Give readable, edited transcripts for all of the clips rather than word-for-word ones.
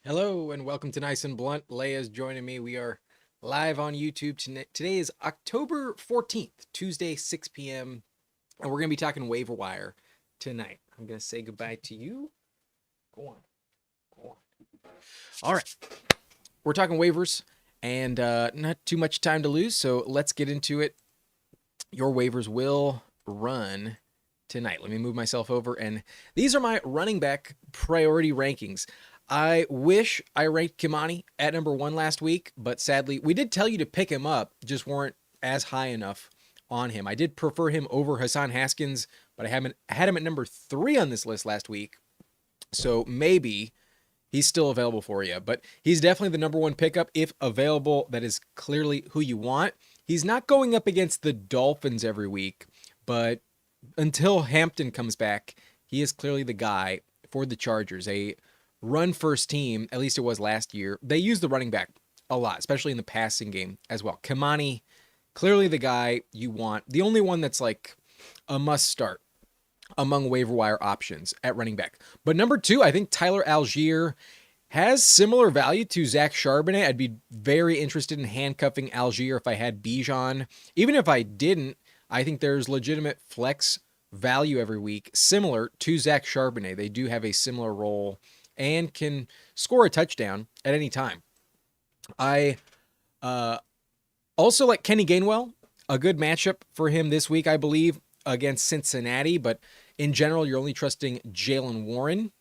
Hello and welcome to Nice and Blunt. Leia's joining me. We are live on YouTube. Today is October 14th, Tuesday, 6 p.m. And we're going to be talking waiver wire tonight. I'm going to say goodbye to you. Go on. Go on. All right. We're talking waivers and not too much time to lose. So let's get into it. Your waivers will run tonight. Let me move myself over. And these are my running back priority rankings. I wish I ranked Kimani at number 1 last week, but sadly, we did tell you to pick him up, just weren't as high enough on him. I did prefer him over Hassan Haskins, but I had him at number 3 on this list last week, so maybe he's still available for you. But he's definitely the number 1 pickup if available. That is clearly who you want. He's not going up against the Dolphins every week, but until Hampton comes back, he is clearly the guy for the Chargers. A run first team, at least it was last year. They use the running back a lot, especially in the passing game as well. Kimani, clearly the guy you want. The only one that's like a must start among waiver wire options at running back. But number 2, I think Tyler Algier has similar value to Zach Charbonnet. I'd be very interested in handcuffing Algier if I had Bijan. Even if I didn't, I think there's legitimate flex value every week, similar to Zach Charbonnet. They do have a similar role and can score a touchdown at any time. I also like Kenny Gainwell. A good matchup for him this week, I believe, against Cincinnati. But in general, you're only trusting Jaylen Warren.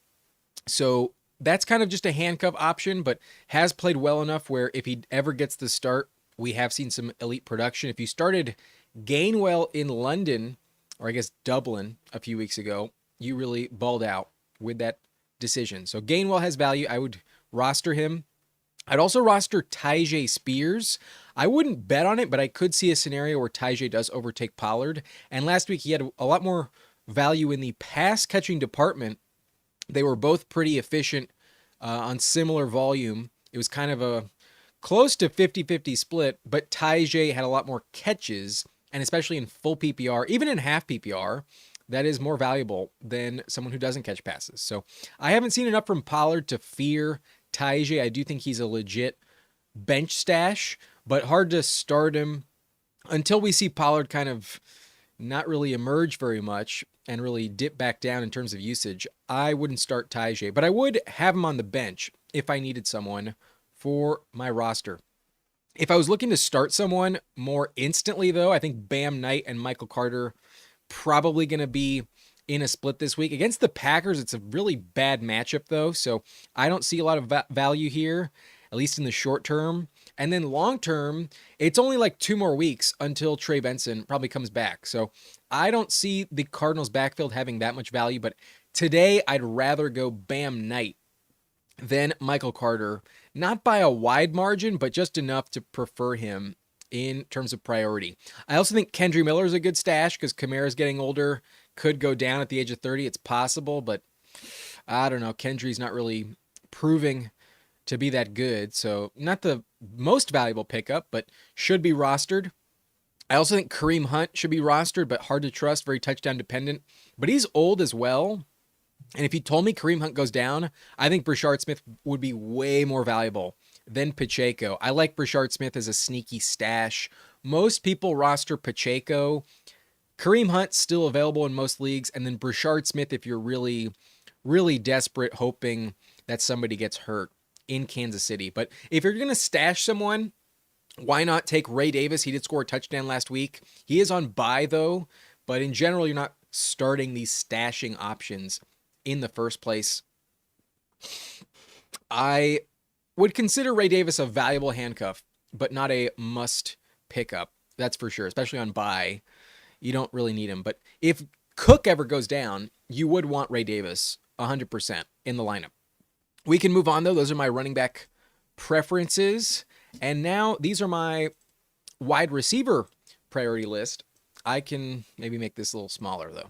So that's kind of just a handcuff option, but has played well enough where if he ever gets the start, we have seen some elite production. If you started Gainwell in London, or I guess Dublin a few weeks ago, you really balled out with that decision. So Gainwell has value. I would roster him. I'd also roster Tyjae Spears. I wouldn't bet on it, but I could see a scenario where Tyjae does overtake Pollard. And last week he had a lot more value in the pass catching department. They were both pretty efficient on similar volume. It was kind of a close to 50-50 split, but Tyjae had a lot more catches, and especially in full PPR, even in half PPR, that is more valuable than someone who doesn't catch passes. So I haven't seen enough from Pollard to fear Tyjae. I do think he's a legit bench stash, but hard to start him until we see Pollard kind of not really emerge very much and really dip back down in terms of usage. I wouldn't start Tyjae, but I would have him on the bench if I needed someone for my roster. If I was looking to start someone more instantly, though, I think Bam Knight and Michael Carter probably going to be in a split this week. Against the Packers, it's a really bad matchup, though, so I don't see a lot of value here, at least in the short term. And then long term, it's only like 2 more weeks until Trey Benson probably comes back. So I don't see the Cardinals backfield having that much value, but today I'd rather go Bam Knight than Michael Carter. Not by a wide margin, but just enough to prefer him in terms of priority. I also think Kendre Miller is a good stash because Kamara's getting older, could go down at the age of 30. It's possible, but I don't know. Kendry's not really proving to be that good. So not the most valuable pickup, but should be rostered. I also think Kareem Hunt should be rostered, but hard to trust, very touchdown dependent. But he's old as well. And if you told me Kareem Hunt goes down, I think Brashard Smith would be way more valuable than Pacheco. I like Brashard Smith as a sneaky stash. Most people roster Pacheco. Kareem Hunt still available in most leagues. And then Brashard Smith if you're really, really desperate, hoping that somebody gets hurt in Kansas City. But if you're going to stash someone, why not take Ray Davis? He did score a touchdown last week. He is on bye, though. But in general, you're not starting these stashing options in the first place. I would consider Ray Davis a valuable handcuff, but not a must pickup. That's for sure, especially on bye. You don't really need him. But if Cook ever goes down, you would want Ray Davis 100% in the lineup. We can move on, though. Those are my running back preferences. And now these are my wide receiver priority list. I can maybe make this a little smaller, though.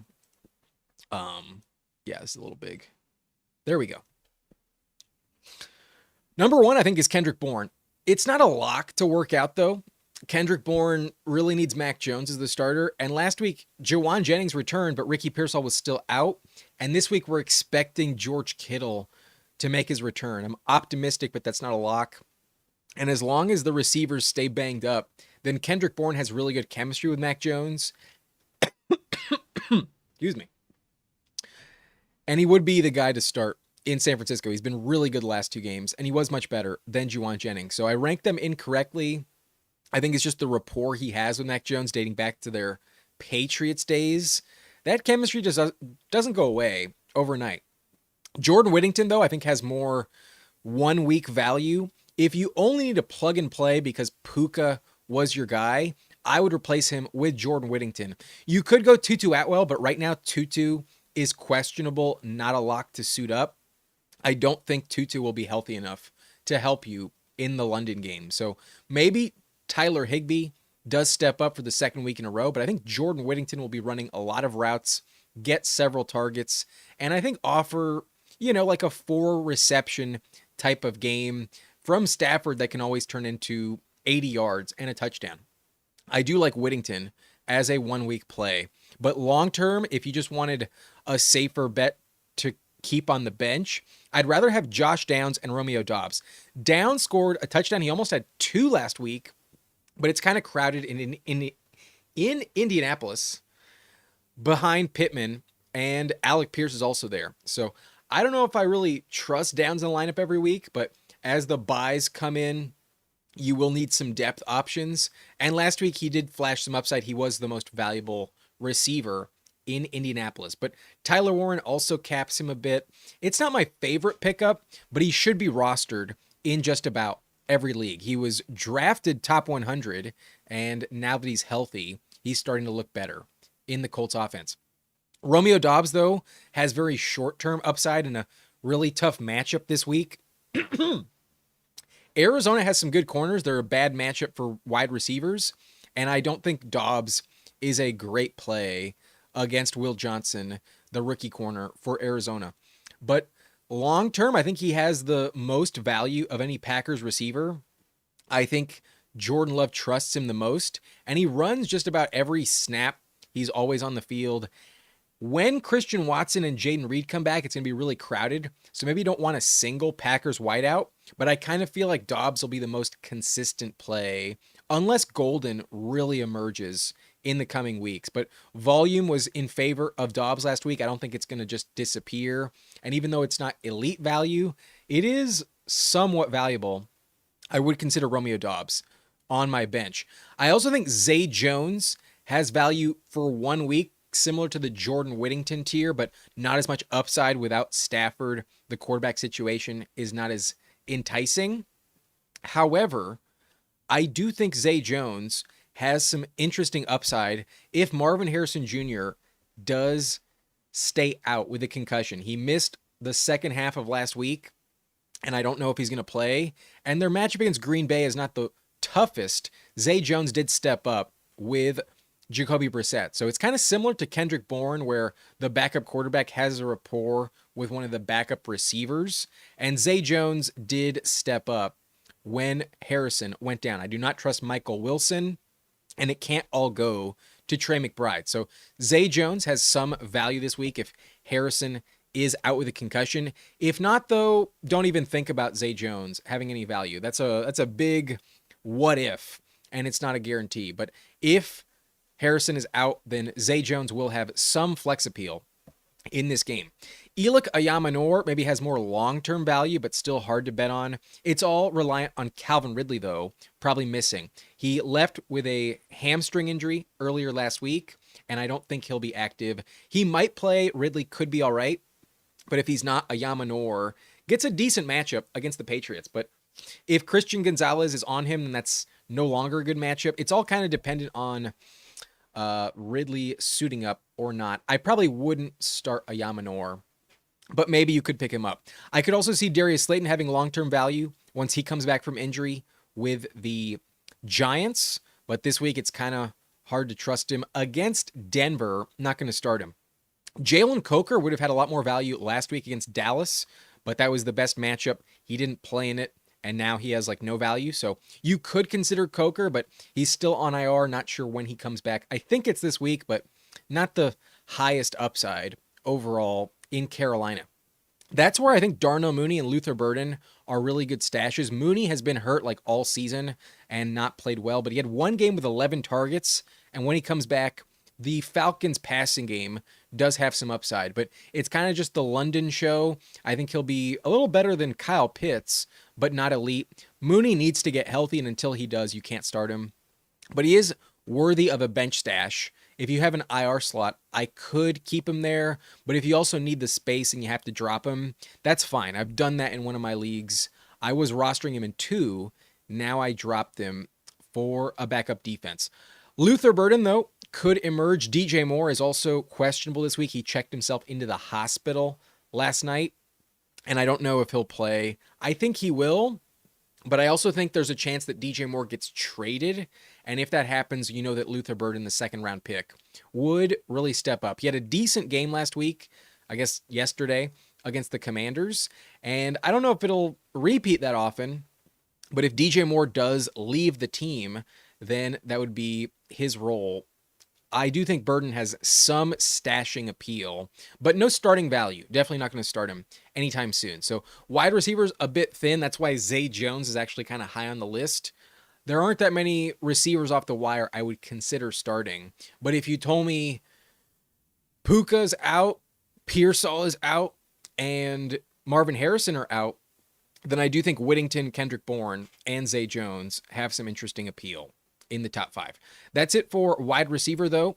Yeah, this is a little big. There we go. Number 1, I think, is Kendrick Bourne. It's not a lock to work out, though. Kendrick Bourne really needs Mac Jones as the starter. And last week, Jawan Jennings returned, but Ricky Pearsall was still out. And this week, we're expecting George Kittle to make his return. I'm optimistic, but that's not a lock. And as long as the receivers stay banged up, then Kendrick Bourne has really good chemistry with Mac Jones. Excuse me. And he would be the guy to start in San Francisco. He's been really good the last 2 games, and he was much better than Juwan Jennings. So I ranked them incorrectly. I think it's just the rapport he has with Mac Jones dating back to their Patriots days. That chemistry just doesn't go away overnight. Jordan Whittington, though, I think has more 1-week value. If you only need to plug and play because Puka was your guy, I would replace him with Jordan Whittington. You could go Tutu Atwell, but right now Tutu is questionable, not a lock to suit up. I don't think Tutu will be healthy enough to help you in the London game. So maybe Tyler Higbee does step up for the 2nd week in a row, but I think Jordan Whittington will be running a lot of routes, get several targets, and I think offer, like a 4 reception type of game from Stafford that can always turn into 80 yards and a touchdown. I do like Whittington as a 1-week play, but long term, if you just wanted a safer bet to keep on the bench, I'd rather have Josh Downs and Romeo Doubs. Downs scored a touchdown. He almost had 2 last week, but it's kind of crowded in Indianapolis behind Pittman, and Alec Pierce is also there. So I don't know if I really trust Downs in the lineup every week, but as the buys come in, you will need some depth options. And last week he did flash some upside. He was the most valuable receiver in Indianapolis, but Tyler Warren also caps him a bit. It's not my favorite pickup, but he should be rostered in just about every league. He was drafted top 100, and now that he's healthy, he's starting to look better in the Colts offense. Romeo Doubs, though, has very short-term upside in a really tough matchup this week. Arizona has some good corners. They're a bad matchup for wide receivers, and I don't think Doubs is a great play against Will Johnson, the rookie corner for Arizona. But long-term, I think he has the most value of any Packers receiver. I think Jordan Love trusts him the most, and he runs just about every snap. He's always on the field. When Christian Watson and Jaden Reed come back, it's going to be really crowded. So maybe you don't want a single Packers wideout, but I kind of feel like Doubs will be the most consistent play unless Golden really emerges in the coming weeks. But volume was in favor of Doubs last week. I don't think it's going to just disappear. And even though it's not elite value, it is somewhat valuable. I would consider Romeo Doubs on my bench. I also think Zay Jones has value for 1 week, similar to the Jordan Whittington tier, but not as much upside without Stafford. The quarterback situation is not as enticing. However, I do think Zay Jones has some interesting upside if Marvin Harrison Jr. does stay out with a concussion. He missed the second half of last week, and I don't know if he's going to play. And their matchup against Green Bay is not the toughest. Zay Jones did step up with Jacoby Brissett. So it's kind of similar to Kendrick Bourne, where the backup quarterback has a rapport with one of the backup receivers. And Zay Jones did step up when Harrison went down. I do not trust Michael Wilson, and it can't all go to Trey McBride. So Zay Jones has some value this week if Harrison is out with a concussion. If not, though, don't even think about Zay Jones having any value. That's a big what if, and it's not a guarantee. But if Harrison is out, then Zay Jones will have some flex appeal in this game. Elik Ayamanor maybe has more long-term value, but still hard to bet on. It's all reliant on Calvin Ridley, though, probably missing. He left with a hamstring injury earlier last week, and I don't think he'll be active. He might play. Ridley could be all right, but if he's not, Ayamanor gets a decent matchup against the Patriots. But if Christian Gonzalez is on him, then that's no longer a good matchup. It's all kind of dependent on Ridley suiting up or not. I probably wouldn't start Ayamanor, but maybe you could pick him up. I could also see Darius Slayton having long-term value once he comes back from injury with the Giants, but this week it's kind of hard to trust him against Denver. Not going to start him. Jalen Coker would have had a lot more value last week against Dallas, but that was the best matchup. He didn't play in it, and now he has no value. So you could consider Coker, but he's still on IR. Not sure when he comes back. I think it's this week, but not the highest upside overall in Carolina. That's where I think Darnell Mooney and Luther Burden are really good stashes. Mooney has been hurt like all season and not played well, but he had one game with 11 targets. And when he comes back, the Falcons passing game does have some upside, but it's kind of just the London show. I think he'll be a little better than Kyle Pitts, but not elite. Mooney needs to get healthy, and until he does, you can't start him. But he is worthy of a bench stash. If you have an IR slot, I could keep him there, but if you also need the space and you have to drop him, that's fine. I've done that in one of my leagues. I was rostering him in 2. Now I dropped him for a backup defense. Luther Burden, though, could emerge. DJ Moore is also questionable this week. He checked himself into the hospital last night, and I don't know if he'll play. I think he will, but I also think there's a chance that DJ Moore gets traded. And if that happens, you know that Luther Burden, the second round pick, would really step up. He had a decent game last week, I guess yesterday, against the Commanders. And I don't know if it'll repeat that often, but if DJ Moore does leave the team, then that would be his role. I do think Burden has some stashing appeal, but no starting value. Definitely not going to start him anytime soon. So wide receivers a bit thin. That's why Zay Jones is actually kind of high on the list. There aren't that many receivers off the wire I would consider starting. But if you told me Puka's out, Pearsall is out, and Marvin Harrison are out, then I do think Whittington, Kendrick Bourne, and Zay Jones have some interesting appeal in the top 5. That's it for wide receiver, though.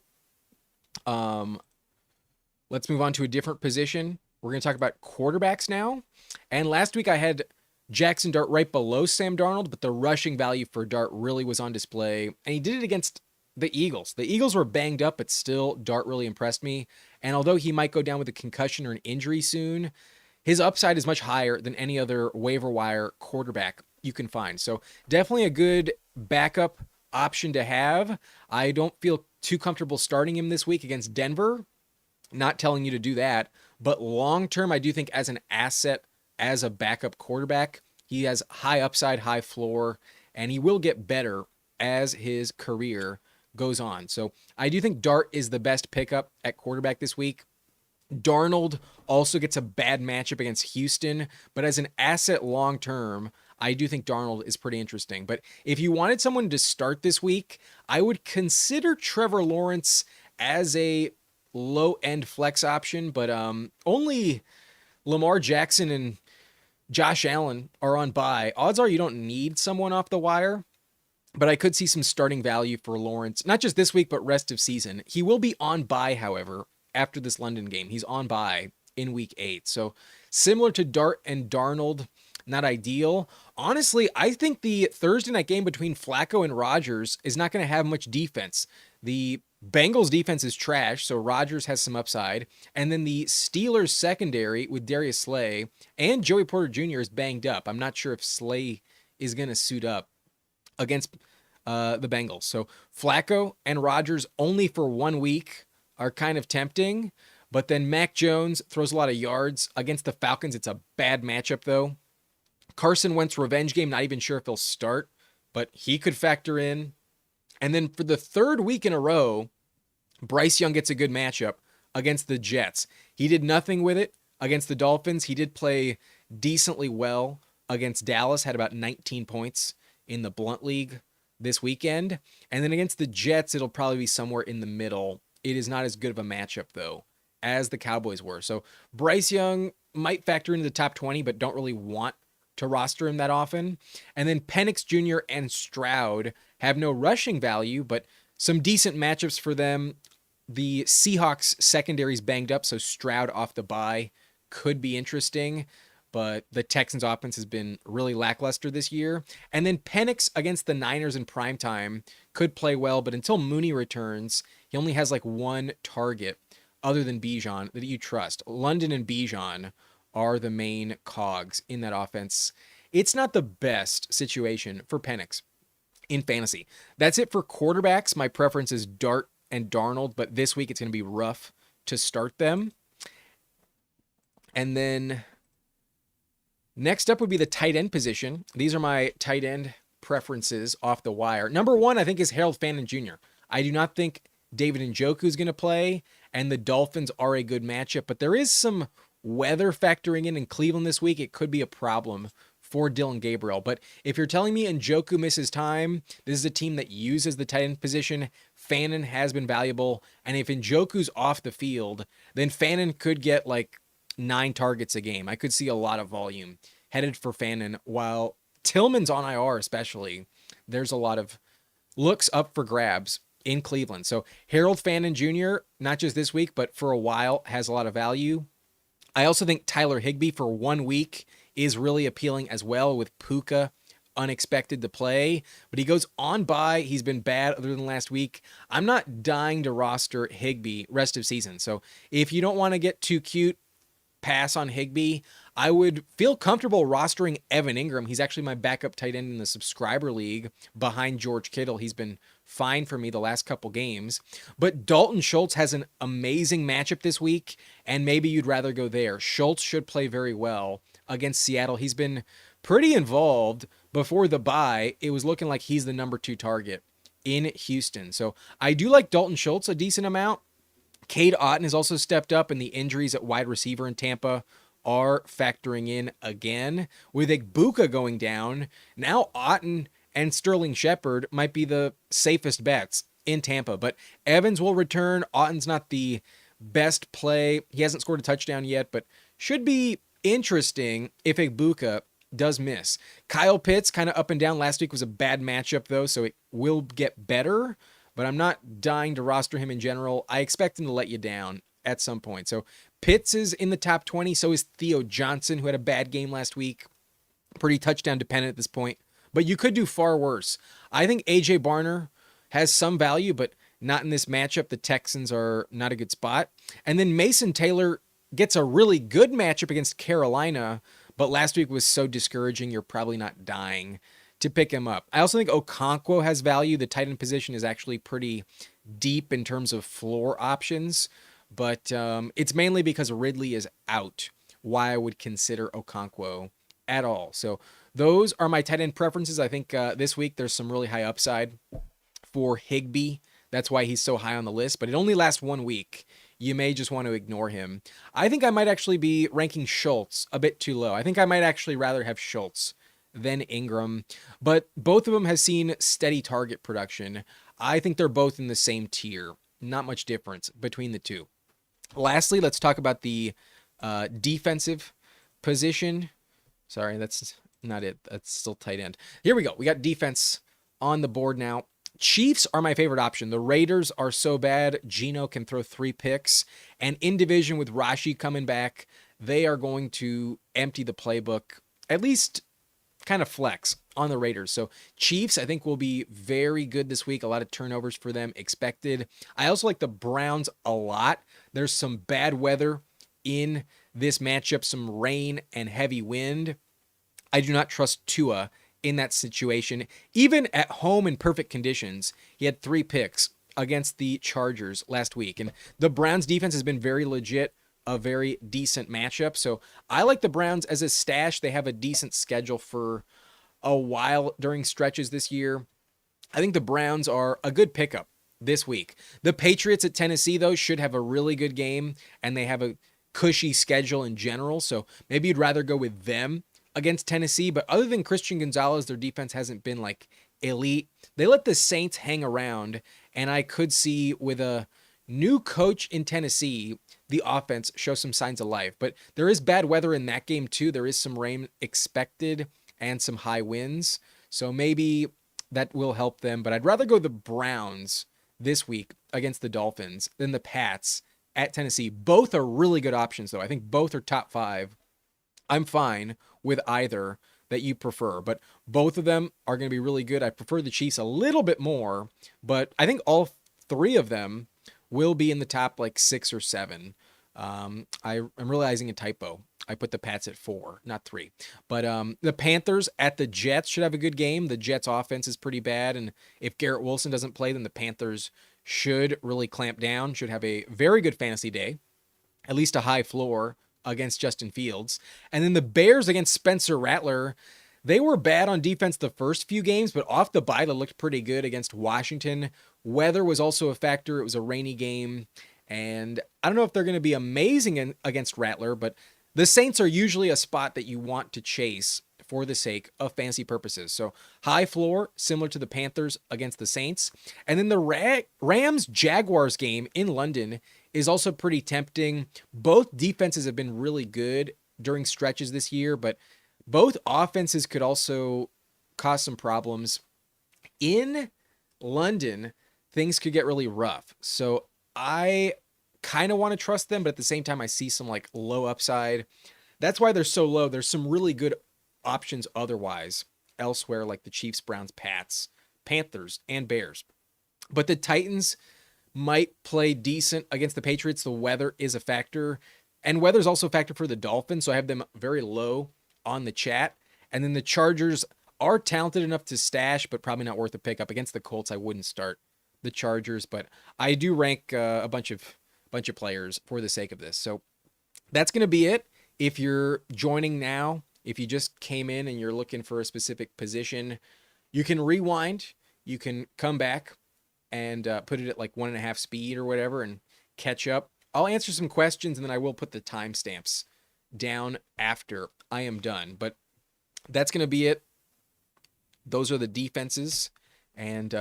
Let's move on to a different position. We're going to talk about quarterbacks now. And last week I had Jackson Dart right below Sam Darnold, but the rushing value for Dart really was on display. And he did it against the Eagles. The Eagles were banged up, but still Dart really impressed me. And although he might go down with a concussion or an injury soon, his upside is much higher than any other waiver wire quarterback you can find. So definitely a good backup option to have. I don't feel too comfortable starting him this week against Denver. Not telling you to do that, but long term, I do think as an asset, as a backup quarterback, he has high upside, high floor, and he will get better as his career goes on. So I do think Dart is the best pickup at quarterback this week. Darnold also gets a bad matchup against Houston, but as an asset long term, I do think Darnold is pretty interesting. But if you wanted someone to start this week, I would consider Trevor Lawrence as a low-end flex option, but only Lamar Jackson and Josh Allen are on bye. Odds are you don't need someone off the wire, but I could see some starting value for Lawrence, not just this week, but rest of season. He will be on bye, however, after this London game. He's on bye in week 8. So similar to Dart and Darnold, not ideal. Honestly, I think the Thursday night game between Flacco and Rodgers is not going to have much defense. The Bengals defense is trash, so Rodgers has some upside. And then the Steelers secondary with Darius Slay and Joey Porter Jr. is banged up. I'm not sure if Slay is going to suit up against the Bengals. So Flacco and Rodgers only for 1 week are kind of tempting. But then Mac Jones throws a lot of yards against the Falcons. It's a bad matchup, though. Carson Wentz revenge game, not even sure if he'll start, but he could factor in. And then for the 3rd week in a row, Bryce Young gets a good matchup against the Jets. He did nothing with it against the Dolphins. He did play decently well against Dallas, had about 19 points in the Blunt League this weekend. And then against the Jets, it'll probably be somewhere in the middle. It is not as good of a matchup, though, as the Cowboys were. So Bryce Young might factor into the top 20, but don't really want to roster him that often. And then Penix Jr. and Stroud have no rushing value, but some decent matchups for them. The Seahawks secondary's banged up, so Stroud off the bye could be interesting, but the Texans offense has been really lackluster this year. And then Penix against the Niners in primetime could play well, but until Mooney returns, he only has like 1 target other than Bijan that you trust. London and Bijan are the main cogs in that offense. It's not the best situation for Penix in fantasy. That's it for quarterbacks. My preference is Dart and Darnold, but this week it's going to be rough to start them. And then next up would be the tight end position. These are my tight end preferences off the wire. Number 1, I think, is Harold Fannin Jr. I do not think David Njoku is going to play, and the Dolphins are a good matchup, but there is some weather factoring in Cleveland this week, it could be a problem for Dylan Gabriel. But if you're telling me Njoku misses time, this is a team that uses the tight end position. Fannin has been valuable. And if Njoku's off the field, then Fannin could get like 9 targets a game. I could see a lot of volume headed for Fannin, while Tillman's on IR especially. There's a lot of looks up for grabs in Cleveland. So Harold Fannin Jr., not just this week, but for a while, has a lot of value. I also think Tyler Higbee for 1 week is really appealing as well, with Puka unexpected to play, but he goes on by. He's been bad other than last week. I'm not dying to roster Higbee rest of season. So if you don't want to get too cute, pass on Higbee. I would feel comfortable rostering Evan Ingram. He's actually my backup tight end in the subscriber league behind George Kittle. He's been fine for me the last couple games. But Dalton Schultz has an amazing matchup this week, and maybe you'd rather go there. Schultz should play very well against Seattle. He's been pretty involved before the bye. It was looking like he's the number 2 target in Houston. So I do like Dalton Schultz a decent amount. Cade Otton has also stepped up, and the injuries at wide receiver in Tampa are factoring in again. With Igbuka going down, now Otton and Sterling Shepard might be the safest bets in Tampa. But Evans will return. Otton's not the best play. He hasn't scored a touchdown yet, but should be interesting if Igbuka does miss. Kyle Pitts kind of up and down. Last week was a bad matchup, though, so it will get better. But I'm not dying to roster him in general. I expect him to let you down at some point. So Pitts is in the top 20. So is Theo Johnson, who had a bad game last week. Pretty touchdown dependent at this point. But you could do far worse. I think A.J. Barner has some value, but not in this matchup. The Texans are not a good spot. And then Mason Taylor gets a really good matchup against Carolina, but last week was so discouraging, you're probably not dying to pick him up. I also think Okonkwo has value. The tight end position is actually pretty deep in terms of floor options, but it's mainly because Ridley is out why I would consider Okonkwo at all. So those are my tight end preferences. I think this week there's some really high upside for Higbee. That's why he's so high on the list, but it only lasts 1 week. You may just want to ignore him. I think I might actually be ranking Schultz a bit too low. I think I might actually rather have Schultz than Ingram, but both of them have seen steady target production. I think they're both in the same tier. Not much difference between the two. Lastly, let's talk about the defensive position. Sorry, that's not it. That's still tight end. Here we go. We got defense on the board now. Chiefs are my favorite option. The Raiders are so bad. Geno can throw 3 picks. And in division with Rashi coming back, they are going to empty the playbook, at least kind of flex on the Raiders. So Chiefs, I think, will be very good this week. A lot of turnovers for them expected. I also like the Browns a lot. There's some bad weather in this matchup, some rain and heavy wind. I do not trust Tua in that situation. Even at home in perfect conditions, he had 3 picks against the Chargers last week. And the Browns defense has been very legit, a very decent matchup. So I like the Browns as a stash. They have a decent schedule for a while during stretches this year. I think the Browns are a good pickup this week. The Patriots at Tennessee, though, should have a really good game, and they have a cushy schedule in general. So maybe you'd rather go with them against Tennessee. But other than Christian Gonzalez, their defense hasn't been like elite. They let the Saints hang around, and I could see with a new coach in Tennessee, the offense show some signs of life. But there is bad weather in that game too. There is some rain expected and some high winds. So maybe that will help them. But I'd rather go the Browns this week against the Dolphins than the Pats at Tennessee. Both are really good options, though. I think both are top 5. I'm fine with either that you prefer, but both of them are going to be really good. I prefer the Chiefs a little bit more, but I think all 3 of them will be in the top like 6 or 7. I'm realizing a typo. I put the Pats at 4, not 3. But the Panthers at the Jets should have a good game. The Jets offense is pretty bad, and if Garrett Wilson doesn't play, then the Panthers should really clamp down, should have a very good fantasy day, at least a high floor against Justin Fields. And then the Bears against Spencer Rattler. They were bad on defense the first few games, but off the bye, they looked pretty good against Washington. Weather was also a factor. It was a rainy game. And I don't know if they're going to be amazing against Rattler, but The Saints are usually a spot that you want to chase for the sake of fantasy purposes. So high floor, similar to the Panthers against the Saints. And then the Rams-Jaguars game in London is also pretty tempting. Both defenses have been really good during stretches this year, but both offenses could also cause some problems. In London, things could get really rough. So I kind of want to trust them, but at the same time, I see some like low upside. That's why they're so low. There's some really good options otherwise elsewhere, like the Chiefs, Browns, Pats, Panthers, and Bears. But the Titans might play decent against the Patriots. The weather is a factor, and weather's also a factor for the Dolphins, so I have them very low on the chat. And then the Chargers are talented enough to stash, but probably not worth a pickup. Against the Colts, I wouldn't start the Chargers, but I do rank a bunch of players for the sake of this. So that's going to be it. If you're joining now, if you just came in and you're looking for a specific position, you can rewind. You can come back and put it at like 1.5 speed or whatever and catch up. I'll answer some questions and then I will put the timestamps down after I am done. But that's going to be it. Those are the defenses. And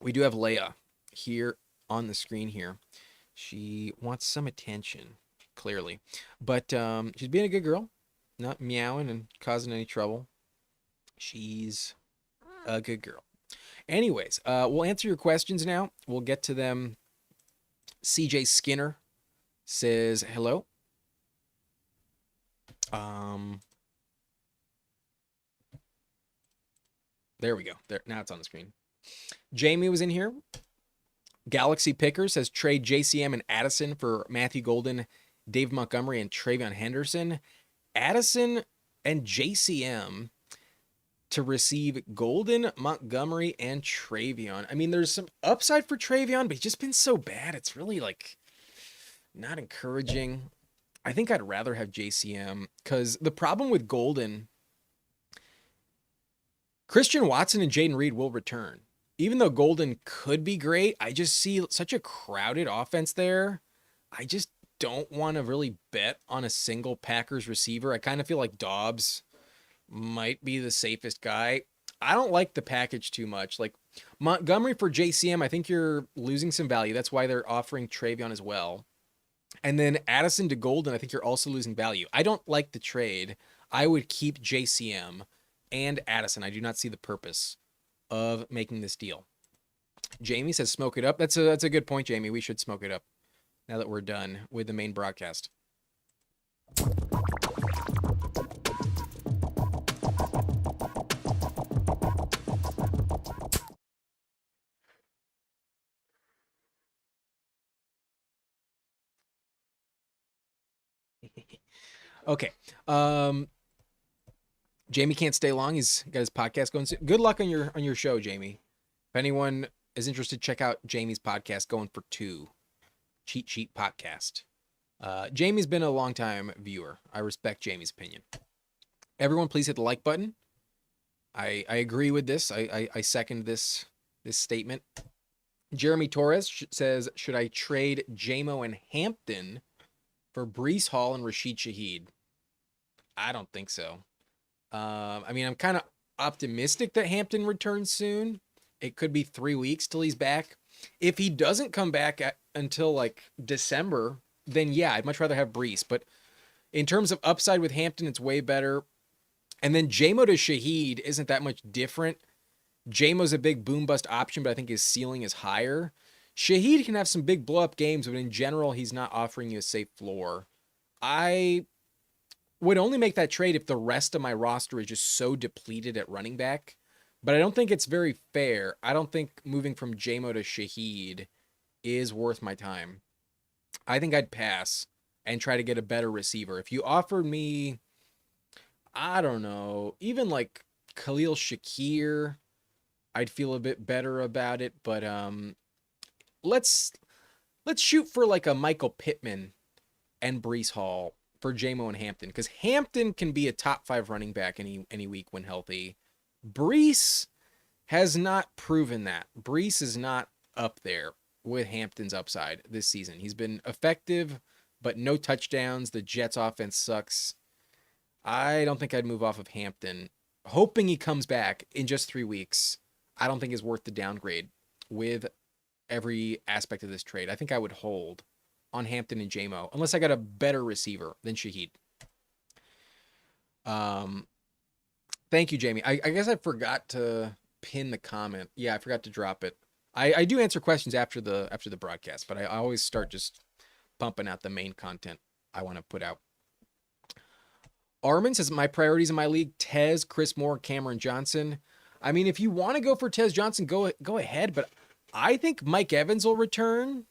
we do have Leia here on the screen here. She wants some attention, clearly. But she's being a good girl, not meowing and causing any trouble. She's a good girl. Anyways, we'll answer your questions now. We'll get to them. CJ Skinner says hello. There we go. There, now it's on the screen. Jamie was in here. Galaxy Picker says trade JCM and Addison for Matthew Golden, Dave Montgomery, and Travion Henderson. Addison and JCM to receive Golden, Montgomery, and Travion. I mean, there's some upside for Travion, but he's just been so bad. It's really like not encouraging. I think I'd rather have JCM because the problem with Golden, Christian Watson and Jaden Reed will return. Even though Golden could be great, I just see such a crowded offense there. I just don't want to really bet on a single Packers receiver. I kind of feel like Dobbs might be the safest guy. I don't like the package too much. Like Montgomery for JCM, I think you're losing some value. That's why they're offering Travion as well. And then Addison to Golden, I think you're also losing value. I don't like the trade. I would keep JCM and Addison. I do not see the purpose of making this deal. Jamie says smoke it up. That's a good point, Jamie. We should smoke it up now that we're done with the main broadcast. Okay. Jamie can't stay long. He's got his podcast going. Good luck on your show, Jamie. If anyone is interested, check out Jamie's podcast, Going for Two, Cheat Sheet Podcast. Jamie's been a long-time viewer. I respect Jamie's opinion. Everyone, please hit the like button. I agree with this. I second this statement. Jeremy Torres says, should I trade JMO and Hampton for Breece Hall and Rashid Shaheed? I don't think so. I mean, I'm kind of optimistic that Hampton returns soon. It could be 3 weeks till he's back. If he doesn't come back until like December, then yeah, I'd much rather have Breece. But in terms of upside with Hampton, it's way better. And then JMO to Shaheed isn't that much different. JMO's a big boom bust option, but I think his ceiling is higher. Shaheed can have some big blow up games, but in general, he's not offering you a safe floor. I would only make that trade if the rest of my roster is just so depleted at running back. But I don't think it's very fair. I don't think moving from JMO to Shaheed is worth my time. I think I'd pass and try to get a better receiver. If you offered me, I don't know, even like Khalil Shakir, I'd feel a bit better about it. But let's shoot for like a Michael Pittman and Breece Hall for JMO and Hampton, because Hampton can be a top 5 running back any week when healthy. Breece has not proven that. Breece is not up there with Hampton's upside this season. He's been effective, but no touchdowns. The Jets offense sucks. I don't think I'd move off of Hampton. Hoping he comes back in just 3 weeks, I don't think is worth the downgrade with every aspect of this trade. I think I would hold on Hampton and JMO, unless I got a better receiver than Shaheed. Thank you, Jamie. I guess I forgot to pin the comment. Yeah, I forgot to drop it. I do answer questions after the broadcast, but I always start just pumping out the main content I want to put out. Armin says, my priorities in my league, Tez, Chris Moore, Cameron Johnson. I mean, if you want to go for Tez Johnson, go ahead, but I think Mike Evans will return.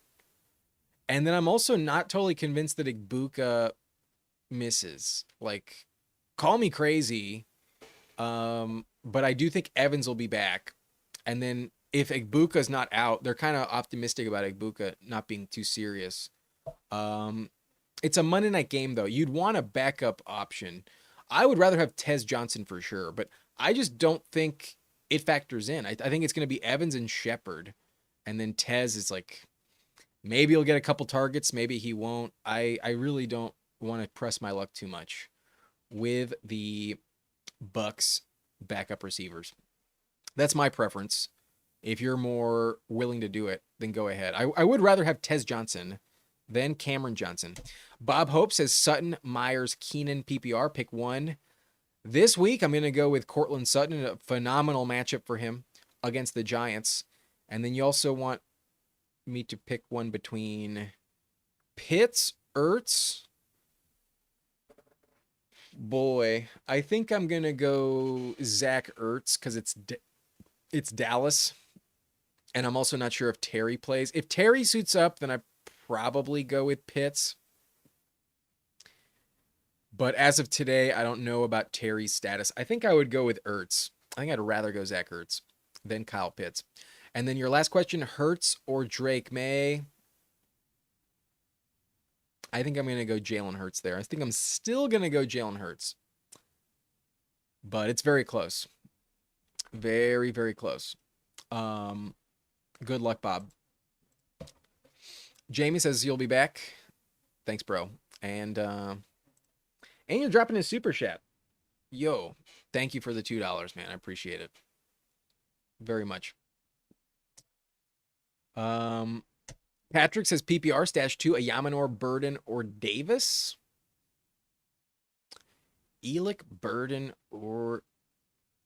And then I'm also not totally convinced that Igbuka misses. Like, call me crazy, but I do think Evans will be back. And then if Igbuka's not out, they're kind of optimistic about Igbuka not being too serious. It's a Monday night game, though. You'd want a backup option. I would rather have Tez Johnson for sure, but I just don't think it factors in. I think it's going to be Evans and Shepard, and then Tez is like, maybe he'll get a couple targets, maybe he won't. I really don't want to press my luck too much with the Bucks backup receivers. That's my preference. If you're more willing to do it, then go ahead. I would rather have Tez Johnson than Cameron Johnson. Bob Hope says Sutton, Myers, Keenan, PPR, pick one. This week, I'm going to go with Cortland Sutton, a phenomenal matchup for him against the Giants. And then you also want me to pick one between Pitts, Ertz. Boy, I think I'm going to go Zach Ertz because it's Dallas. And I'm also not sure if Terry plays. If Terry suits up, then I probably go with Pitts. But as of today, I don't know about Terry's status. I think I would go with Ertz. I think I'd rather go Zach Ertz than Kyle Pitts. And then your last question, Hurts or Drake May? I think I'm going to go Jalen Hurts there. I think I'm still going to go Jalen Hurts. But it's very close. Very, very close. Good luck, Bob. Jamie says you'll be back. Thanks, bro. And you're dropping a super chat. Yo, thank you for the $2, man. I appreciate it very much. Patrick says PPR stash 2, Ayamanor, Burden, or Davis. Elick, Burden, or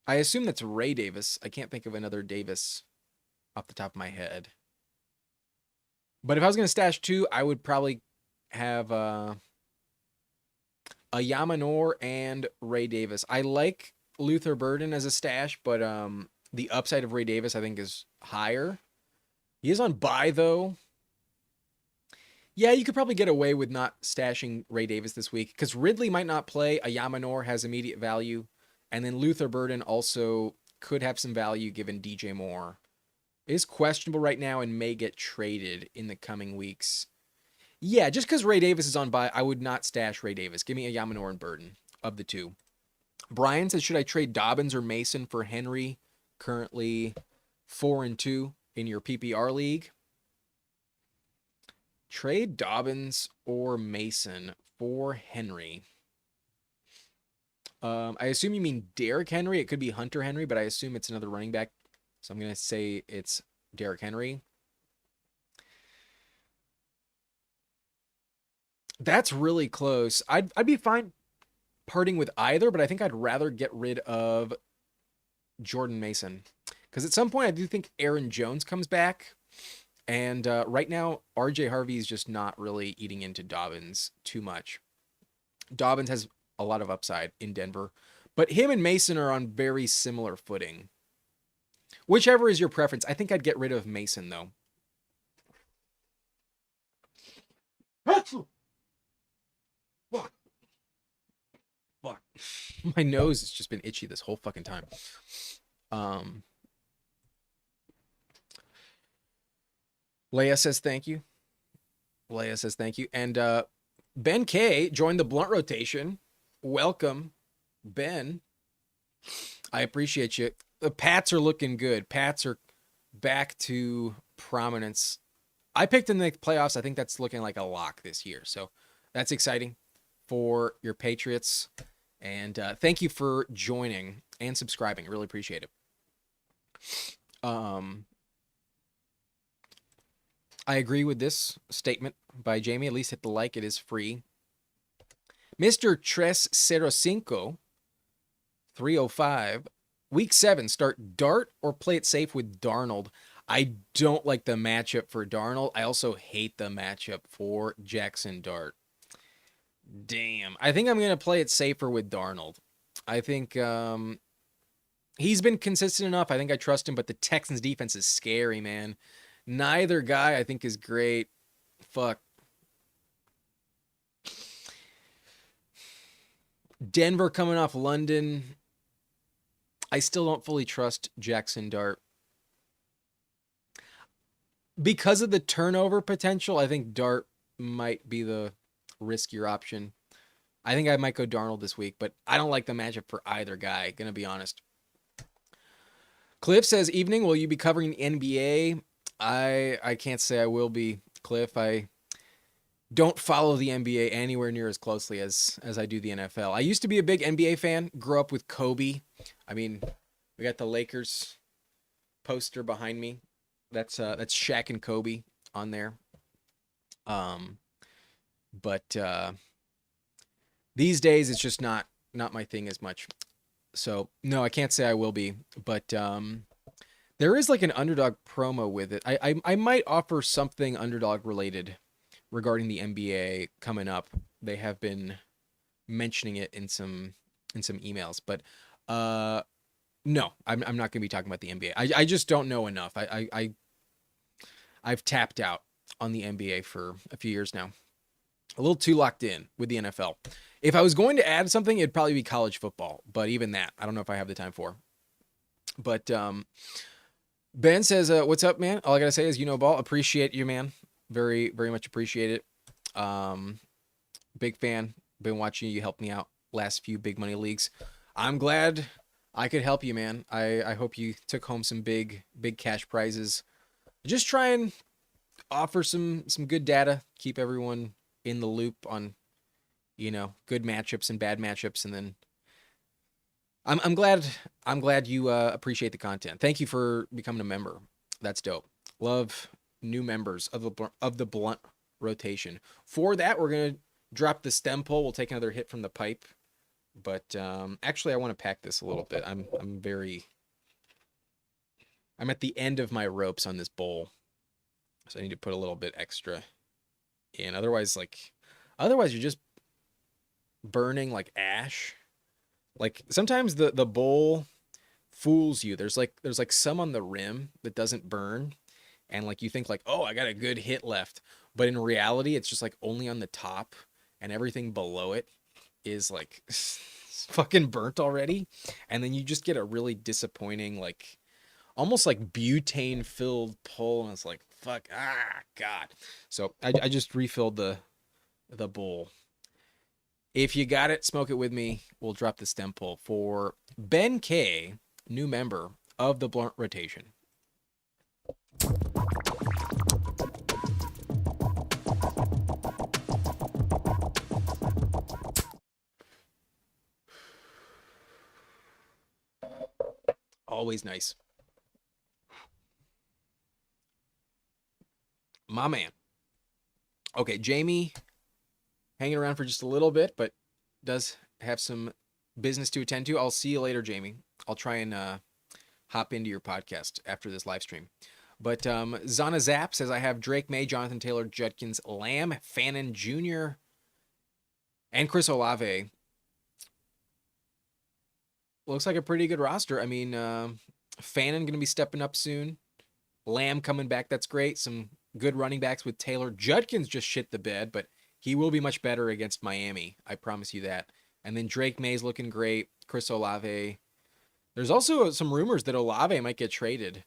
I assume that's Ray Davis. I can't think of another Davis off the top of my head. But if I was going to stash 2, I would probably have Ayamanor and Ray Davis. I like Luther Burden as a stash, but the upside of Ray Davis, I think, is higher. He is on bye, though. Yeah, you could probably get away with not stashing Ray Davis this week because Ridley might not play. Ayamanor has immediate value. And then Luther Burden also could have some value given DJ Moore is questionable right now and may get traded in the coming weeks. Yeah, just because Ray Davis is on bye, I would not stash Ray Davis. Give me Ayamanor and Burden of the two. Brian says, should I trade Dobbins or Mason for Henry? Currently 4-2 in your PPR league. Trade Dobbins or Mason for Henry. I assume you mean Derrick Henry. It could be Hunter Henry, but I assume it's another running back. So I'm going to say it's Derrick Henry. That's really close. I'd be fine parting with either, but I think I'd rather get rid of Jordan Mason. Because at some point, I do think Aaron Jones comes back. And right now, RJ Harvey is just not really eating into Dobbins too much. Dobbins has a lot of upside in Denver. But him and Mason are on very similar footing. Whichever is your preference. I think I'd get rid of Mason, though. Fuck. My nose has just been itchy this whole fucking time. Leia says thank you. And Ben K joined the blunt rotation. Welcome, Ben. I appreciate you. The Pats are looking good. Pats are back to prominence. I picked in the playoffs. I think that's looking like a lock this year. So that's exciting for your Patriots. And thank you for joining and subscribing. Really appreciate it. I agree with this statement by Jamie. At least hit the like. It is free. Mr. Tres 05 305. Week 7, start Dart or play it safe with Darnold. I don't like the matchup for Darnold. I also hate the matchup for Jackson Dart. Damn. I think I'm going to play it safer with Darnold. I think he's been consistent enough. I think I trust him, but the Texans defense is scary, man. Neither guy I think is great. Fuck. Denver coming off London. I still don't fully trust Jackson Dart. Because of the turnover potential, I think Dart might be the riskier option. I think I might go Darnold this week, but I don't like the matchup for either guy, gonna be honest. Cliff says, evening, will you be covering the NBA? I can't say I will be, Cliff. I don't follow the NBA anywhere near as closely as I do the NFL. I used to be a big NBA fan, grew up with Kobe. I mean, we got the Lakers poster behind me. That's Shaq and Kobe on there. But these days it's just not my thing as much. So no, I can't say I will be, but there is like an Underdog promo with it. I might offer something Underdog related regarding the NBA coming up. They have been mentioning it in some emails, but no, I'm not going to be talking about the NBA. I just don't know enough. I've tapped out on the NBA for a few years now. A little too locked in with the NFL. If I was going to add something, it'd probably be college football, but even that, I don't know if I have the time for. But Ben says, what's up, man? All I got to say is, ball, appreciate you, man. Very, very much appreciate it. Big fan. Been watching you. You helped me out last few big money leagues. I'm glad I could help you, man. I hope you took home some big cash prizes. Just try and offer some good data. Keep everyone in the loop on, good matchups and bad matchups. And then I'm glad you appreciate the content. Thank you for becoming a member. That's dope. Love new members of the blunt rotation. For that, we're going to drop the stem pole. We'll take another hit from the pipe. But actually, I want to pack this a little bit. I'm at the end of my ropes on this bowl, so I need to put a little bit extra in. Otherwise you're just burning like ash. Like sometimes the bowl fools you. There's like some on the rim that doesn't burn, and like you think like, oh, I got a good hit left, but in reality, it's just like only on the top, and everything below it is like fucking burnt already, and then you just get a really disappointing, like almost like butane filled pull, and it's like, fuck, god. So I just refilled the bowl. If you got it, smoke it with me. We'll drop the stem pull for Ben K, new member of the blunt rotation. Always nice. My man. Okay, Jamie hanging around for just a little bit, but does have some business to attend to. I'll see you later, Jamie. I'll try and hop into your podcast after this live stream. But Zana Zap says, I have Drake May, Jonathan Taylor, Judkins, Lamb, Fannin Jr., and Chris Olave. Looks like a pretty good roster. I mean, Fannin going to be stepping up soon. Lamb coming back. That's great. Some good running backs with Taylor. Judkins just shit the bed, but he will be much better against Miami. I promise you that. And then Drake May's looking great. Chris Olave. There's also some rumors that Olave might get traded.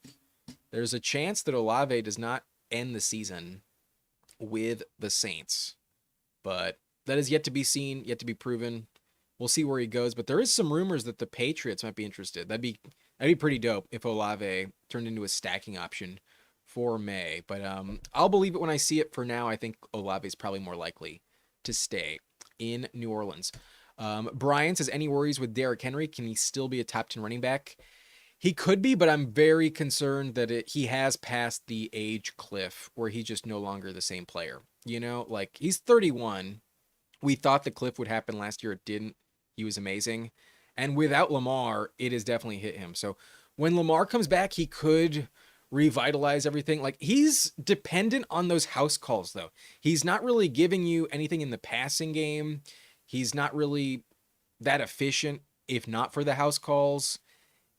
There's a chance that Olave does not end the season with the Saints. But that is yet to be seen, yet to be proven. We'll see where he goes. But there is some rumors that the Patriots might be interested. That'd be pretty dope if Olave turned into a stacking option for May. But I'll believe it when I see it. For now, I think Olave is probably more likely to stay in New Orleans. Brian says, any worries with Derrick Henry? Can he still be a top 10 running back? He could be, but I'm very concerned that he has passed the age cliff where he's just no longer the same player. You know, like he's 31. We thought the cliff would happen last year. It didn't. He was amazing. And without Lamar, it has definitely hit him. So when Lamar comes back, he could revitalize everything. Like he's dependent on those house calls, though. He's not really giving you anything in the passing game. He's not really that efficient if not for the house calls.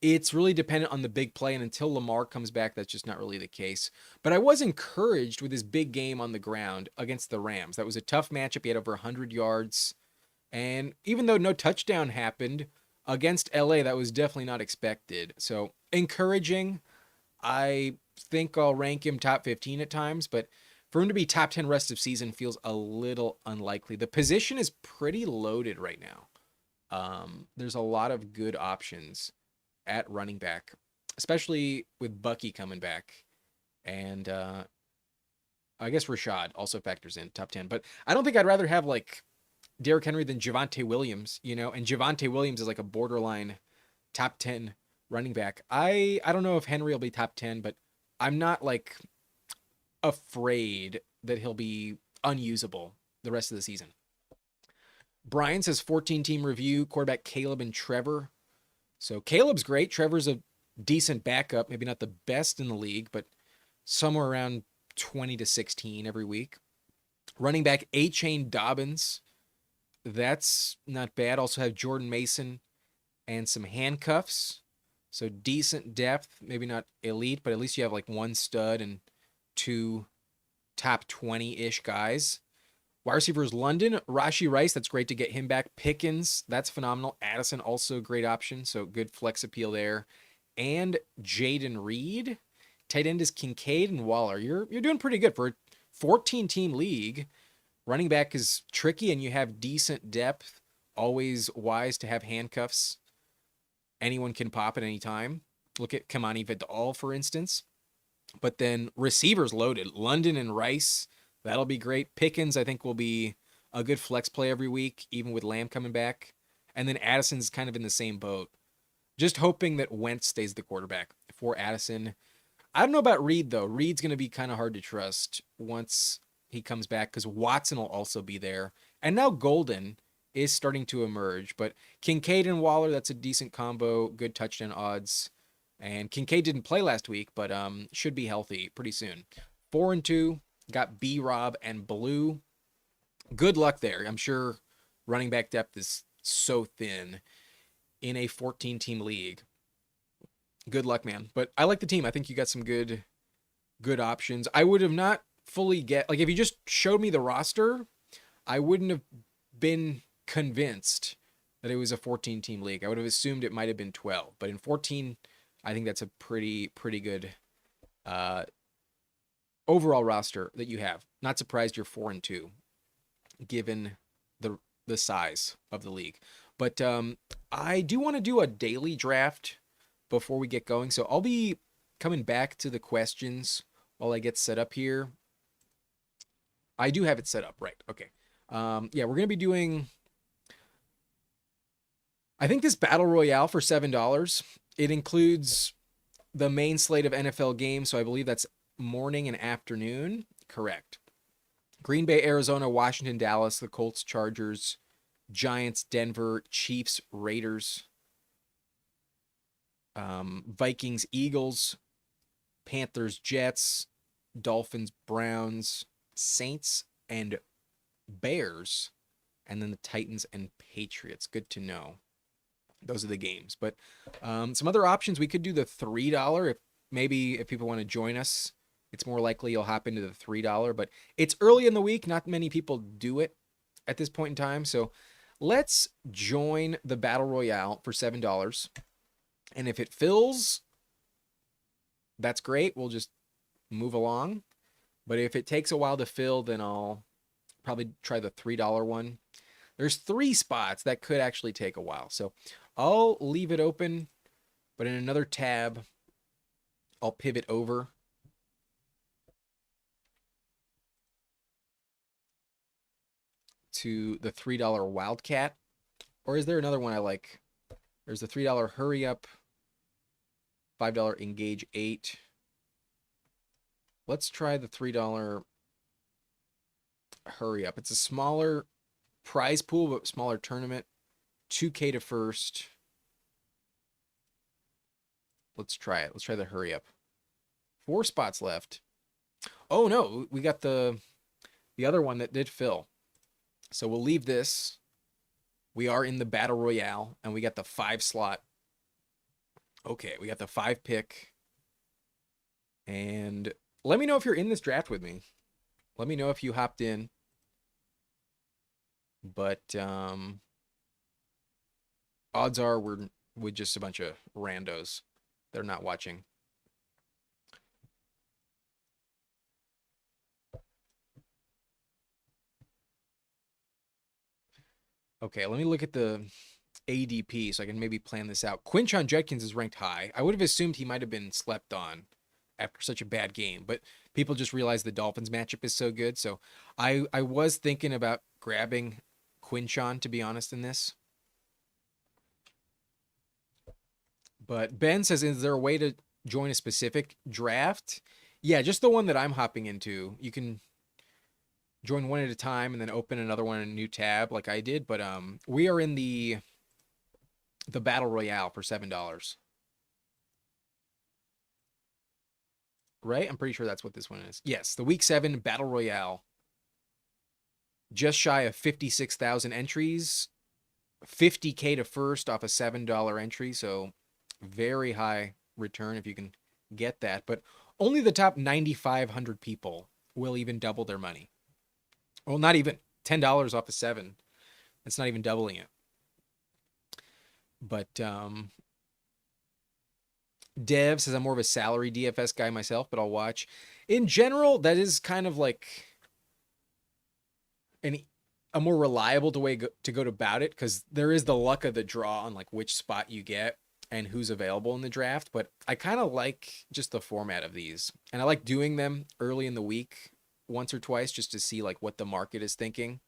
It's really dependent on the big play, and until Lamar comes back, that's just not really the case. But I was encouraged with his big game on the ground against the Rams. That was a tough matchup. He had over 100 yards. And even though no touchdown happened against LA, that was definitely not expected. So encouraging. I think I'll rank him top 15 at times, but for him to be top 10 rest of season feels a little unlikely. The position is pretty loaded right now. There's a lot of good options at running back, especially with Bucky coming back. And I guess Rashad also factors in top 10. But I don't think I'd rather have like Derrick Henry than Javonte Williams, you know, and Javonte Williams is like a borderline top 10 running back. I don't know if Henry will be top 10, but I'm not like afraid that he'll be unusable the rest of the season. Brian says 14 team review, quarterback Caleb and Trevor. So Caleb's great. Trevor's a decent backup, maybe not the best in the league, but somewhere around 20 to 16 every week. Running back A-Chain Dobbins. That's not bad. Also have Jordan Mason and some handcuffs. So decent depth, maybe not elite, but at least you have like one stud and two top 20-ish guys. Wide receivers, London, Rashee Rice, that's great to get him back. Pickens, that's phenomenal. Addison, also a great option, so good flex appeal there. And Jaden Reed. Tight end is Kincaid and Waller. You're doing pretty good for a 14-team league. Running back is tricky, and you have decent depth. Always wise to have handcuffs. Anyone can pop at any time. Look at Kamani Vidal, for instance. But then receivers loaded. London and Rice, that'll be great. Pickens, I think, will be a good flex play every week, even with Lamb coming back. And then Addison's kind of in the same boat. Just hoping that Wentz stays the quarterback for Addison. I don't know about Reed, though. Reed's going to be kind of hard to trust once he comes back because Watson will also be there. And now Golden is starting to emerge. But Kincaid and Waller, that's a decent combo. Good touchdown odds. And Kincaid didn't play last week, but should be healthy pretty soon. 4-2. Got B-Rob and Blue. Good luck there. I'm sure running back depth is so thin in a 14-team league. Good luck, man. But I like the team. I think you got some good options. I would have not fully like if you just showed me the roster, I wouldn't have been convinced that it was a 14-team league. I would have assumed it might have been 12. But in 14, I think that's a pretty good overall roster that you have. Not surprised you're 4-2, given the size of the league. But I do want to do a daily draft before we get going. So I'll be coming back to the questions while I get set up here. I do have it set up, right? Okay. Yeah, we're going to be doing, I think, this Battle Royale for $7. It includes the main slate of NFL games, so I believe that's morning and afternoon. Correct. Green Bay, Arizona, Washington, Dallas, the Colts, Chargers, Giants, Denver, Chiefs, Raiders, Vikings, Eagles, Panthers, Jets, Dolphins, Browns, Saints, and Bears, and then the Titans and Patriots. Good to know. Those are the games. But some other options, we could do the $3. If people want to join us, it's more likely you'll hop into the $3. But it's early in the week. Not many people do it at this point in time. So let's join the Battle Royale for $7. And if it fills, that's great. We'll just move along. But if it takes a while to fill, then I'll probably try the $3 one. There's 3 spots that could actually take a while. So I'll leave it open, but in another tab, I'll pivot over to the $3 Wildcat. Or is there another one I like? There's the $3 Hurry Up, $5 Engage 8. Let's try the $3 Hurry Up. It's a smaller prize pool, but smaller tournament. 2K to first. Let's try it. Let's try the Hurry Up. 4 spots left. Oh, no. We got the other one that did fill. So we'll leave this. We are in the Battle Royale, and we got the 5 slot. Okay, we got the 5 pick. And let me know if you're in this draft with me. Let me know if you hopped in. But odds are we're with just a bunch of randos. They're not watching. Okay, let me look at the ADP so I can maybe plan this out. Quinshon Judkins is ranked high. I would have assumed he might have been slept on after such a bad game, but people just realized the Dolphins matchup is so good. So I was thinking about grabbing Quinshon, to be honest, in this. But Ben says, is there a way to join a specific draft? Yeah, just the one that I'm hopping into. You can join one at a time and then open another one in a new tab like I did. But we are in the Battle Royale for $7. Right? I'm pretty sure that's what this one is. Yes, the Week 7 Battle Royale. Just shy of 56,000 entries. 50K to first off a $7 entry. So very high return if you can get that. But only the top 9,500 people will even double their money. Well, not even. $10 off of 7. That's not even doubling it. But Dev says I'm more of a salary DFS guy myself, but I'll watch. In general, that is kind of like a more reliable way to go about it, because there is the luck of the draw on like which spot you get and who's available in the draft. But I kind of like just the format of these, and I like doing them early in the week once or twice just to see like what the market is thinking.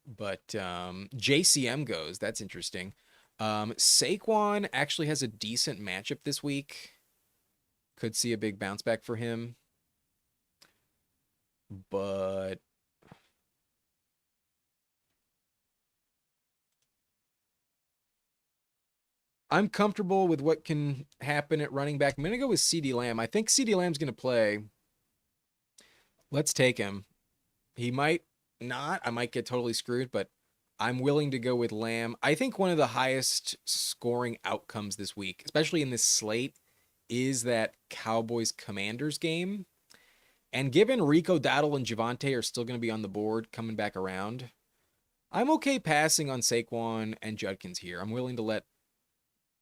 But JCM goes, that's interesting. Saquon actually has a decent matchup this week. Could see a big bounce back for him. But I'm comfortable with what can happen at running back. I'm going to go with CeeDee Lamb. I think CeeDee Lamb's going to play. Let's take him. He might not. I might get totally screwed, but I'm willing to go with Lamb. I think one of the highest scoring outcomes this week, especially in this slate, is that Cowboys-Commanders game. And given Rico Dowdle and Javonte are still going to be on the board coming back around, I'm okay passing on Saquon and Judkins here. I'm willing to let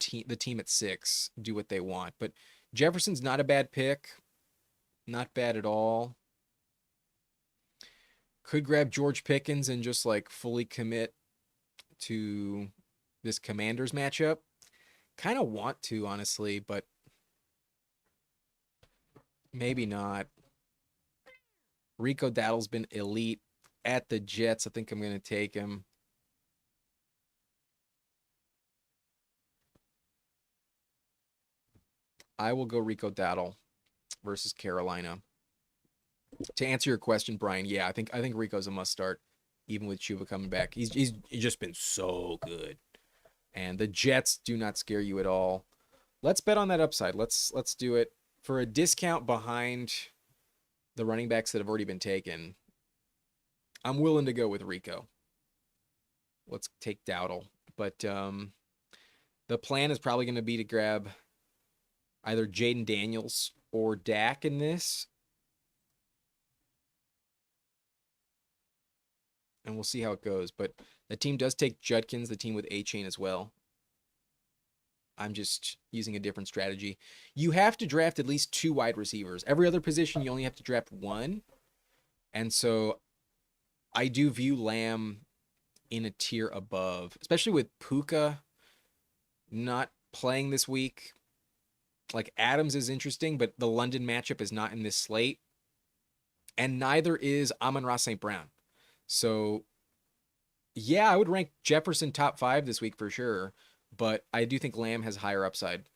the team at 6 do what they want. But Jefferson's not a bad pick. Not bad at all. Could grab George Pickens and just like fully commit to this Commanders matchup. Kind of want to, honestly, but maybe not. Rico Dowdle's been elite at the Jets. I think I'm going to take him. I will go Rico Dowdle versus Carolina. To answer your question, Brian, yeah, I think Rico's a must start, even with Chuba coming back. He's just been so good, and the Jets do not scare you at all. Let's bet on that upside. Let's do it for a discount behind the running backs that have already been taken. I'm willing to go with Rico. Let's take Dowdle, but the plan is probably going to be to grab either Jaden Daniels or Dak in this. And we'll see how it goes. But the team does take Judkins, the team with A-Chain as well. I'm just using a different strategy. You have to draft at least 2 wide receivers. Every other position, you only have to draft 1. And so I do view Lamb in a tier above, especially with Puka not playing this week. Like, Adams is interesting, but the London matchup is not in this slate. And neither is Amon-Ra St. Brown. So yeah, I would rank Jefferson top 5 this week for sure, but I do think Lamb has higher upside.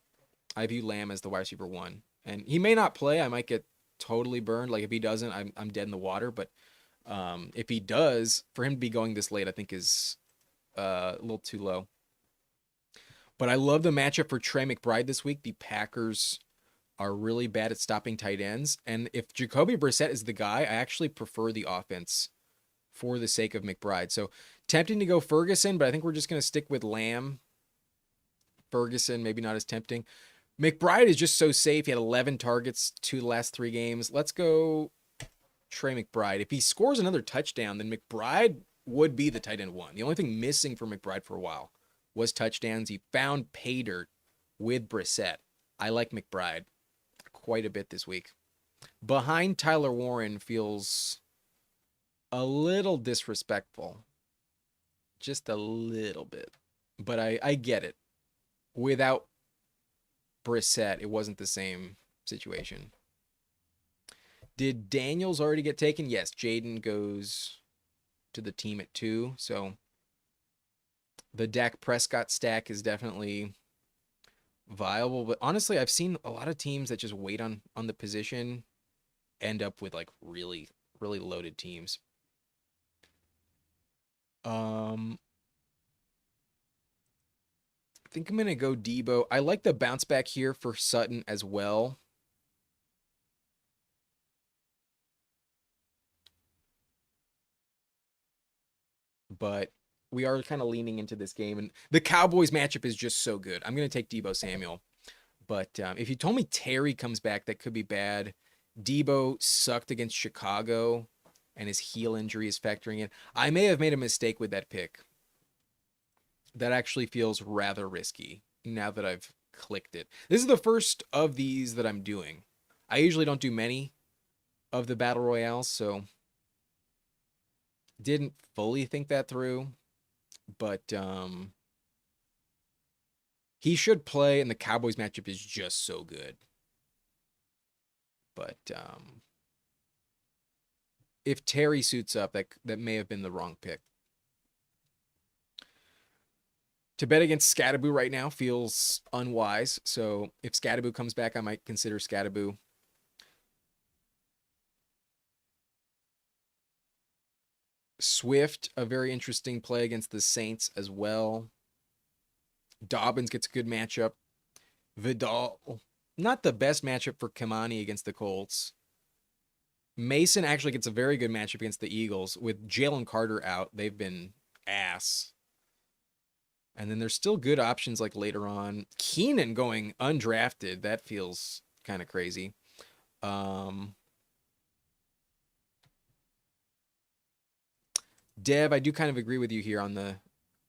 I view Lamb as the wide receiver 1, and he may not play. I might get totally burned. Like if he doesn't, I'm dead in the water. But if he does, for him to be going this late, I think is a little too low. But I love the matchup for Trey McBride this week. The Packers are really bad at stopping tight ends, and if Jacoby Brissett is the guy, I actually prefer the offense for the sake of McBride. So tempting to go Ferguson, but I think we're just going to stick with Lamb. Ferguson, maybe not as tempting. McBride is just so safe. He had 11 targets to the last 3 games. Let's go Trey McBride. If he scores another touchdown, then McBride would be the tight end 1. The only thing missing for McBride for a while was touchdowns. He found pay dirt with Brissett. I like McBride quite a bit this week. Behind Tyler Warren feels a little disrespectful. Just a little bit. But I get it. Without Brissett, it wasn't the same situation. Did Daniels already get taken? Yes, Jaden goes to the team at 2. So the Dak Prescott stack is definitely viable. But honestly, I've seen a lot of teams that just wait on the position end up with like really, really loaded teams. I think I'm going to go Debo. I like the bounce back here for Sutton as well. But we are kind of leaning into this game. And the Cowboys matchup is just so good. I'm going to take Debo Samuel. But if you told me Terry comes back, that could be bad. Debo sucked against Chicago, and his heel injury is factoring in. I may have made a mistake with that pick. That actually feels rather risky now that I've clicked it. This is the first of these that I'm doing. I usually don't do many of the Battle Royales, so didn't fully think that through. But he should play, and the Cowboys matchup is just so good. But if Terry suits up, that may have been the wrong pick. To bet against Scatterboo right now feels unwise. So if Scatterboo comes back, I might consider Scatterboo. Swift, a very interesting play against the Saints as well. Dobbins gets a good matchup. Vidal, not the best matchup for Kamani against the Colts. Mason actually gets a very good matchup against the Eagles. With Jalen Carter out, they've been ass. And then there's still good options like later on. Keenan going undrafted. That feels kind of crazy. Dev, I do kind of agree with you here on the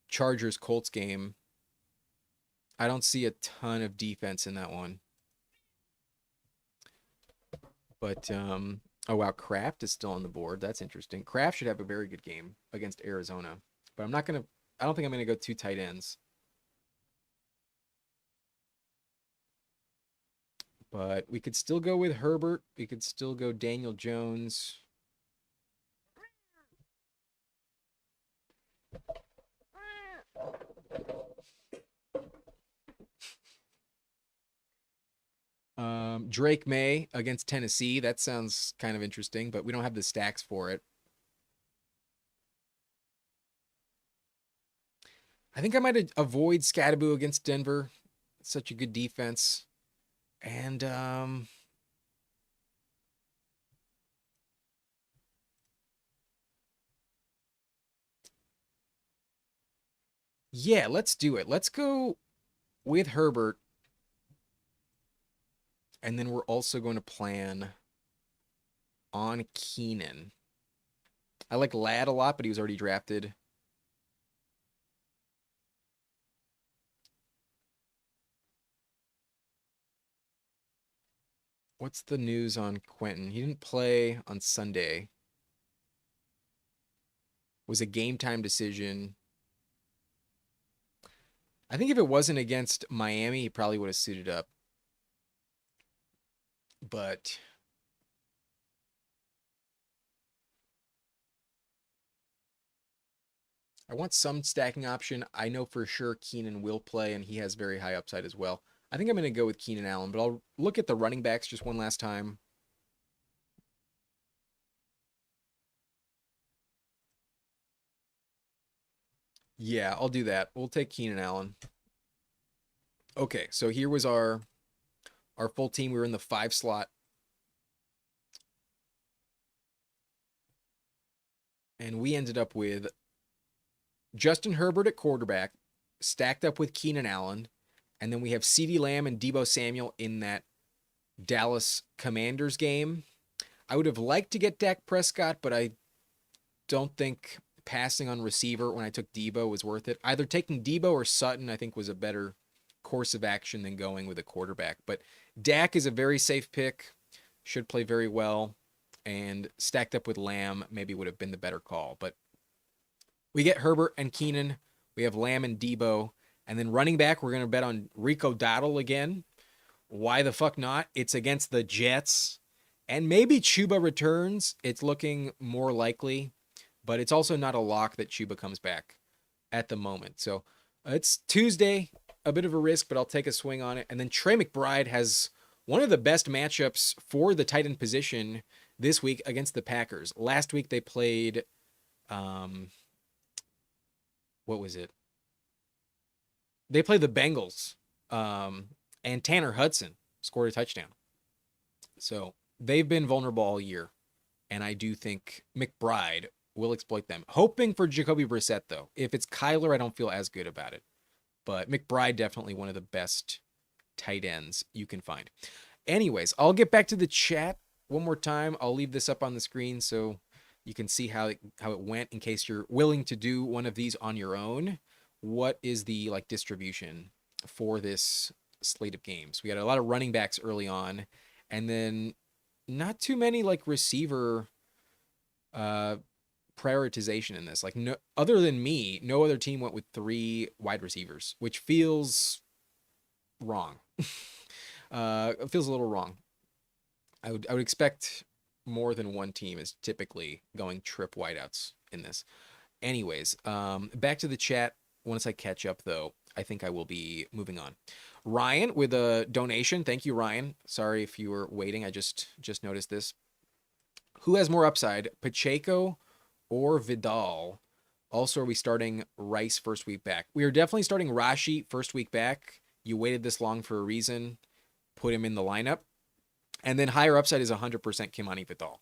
Chargers-Colts game. I don't see a ton of defense in that one. But, oh wow, Kraft is still on the board. That's interesting. Kraft should have a very good game against Arizona. But I don't think I'm going to go 2 tight ends. But we could still go with Herbert. We could still go Daniel Jones. Drake May against Tennessee. That sounds kind of interesting, but we don't have the stacks for it. I think I might avoid Scatterboo against Denver. It's such a good defense. And yeah, let's do it. Let's go with Herbert. And then we're also going to plan on Keenan. I like Ladd a lot, but he was already drafted. What's the news on Quentin? He didn't play on Sunday. It was a game time decision. I think if it wasn't against Miami, he probably would have suited up. But I want some stacking option. I know for sure Keenan will play, and he has very high upside as well. I think I'm going to go with Keenan Allen, but I'll look at the running backs just one last time. Yeah, I'll do that. We'll take Keenan Allen. Okay, so here was our full team. We were in the 5 slot, and we ended up with Justin Herbert at quarterback, stacked up with Keenan Allen, and then we have CeeDee Lamb and Deebo Samuel in that Dallas Commanders game. I would have liked to get Dak Prescott, but I don't think passing on receiver when I took Deebo was worth it. Either taking Deebo or Sutton, I think, was a better course of action than going with a quarterback. But Dak is a very safe pick, should play very well, and stacked up with Lamb maybe would have been the better call. But we get Herbert and Keenan. We have Lamb and Deebo. And then running back, we're going to bet on Rico Dowdle again. Why the fuck not? It's against the Jets. And maybe Chuba returns. It's looking more likely, but it's also not a lock that Chuba comes back at the moment. So it's Tuesday, a bit of a risk, but I'll take a swing on it. And then Trey McBride has one of the best matchups for the tight end position this week against the Packers. Last week they played, what was it? They played the Bengals, and Tanner Hudson scored a touchdown. So they've been vulnerable all year, and I do think McBride will exploit them. Hoping for Jacoby Brissett, though. If it's Kyler, I don't feel as good about it. But McBride, definitely one of the best tight ends you can find. Anyways, I'll get back to the chat one more time. I'll leave this up on the screen so you can see how it went in case you're willing to do one of these on your own. What is the distribution for this slate of games? We got a lot of running backs early on, and then not too many receiver prioritization in this. No, other than me, no other team went with 3 wide receivers, which feels wrong. It feels a little wrong. I would expect more than one team is typically going trip wideouts in this. Anyways, back to the chat. Once I catch up, though, I think I will be moving on. Ryan with a donation. Thank you, Ryan. Sorry if you were waiting. I just noticed this. Who has more upside, Pacheco or Vidal? Also, are we starting Rice first week back? We are definitely starting Rashi first week back. You waited this long for a reason. Put him in the lineup. And then higher upside is 100% Kimani Vidal.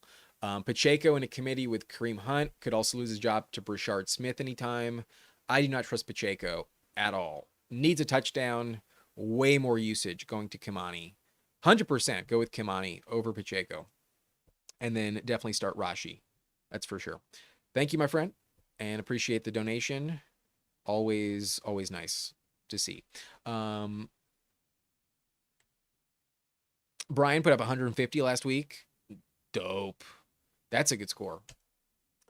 Pacheco in a committee with Kareem Hunt could also lose his job to Brashard Smith anytime. I do not trust Pacheco at all. Needs a touchdown. Way more usage going to Kimani. 100% go with Kimani over Pacheco. And then definitely start Rashi. That's for sure. Thank you, my friend, and appreciate the donation. Always nice to see. Brian put up 150 last week. Dope. That's a good score.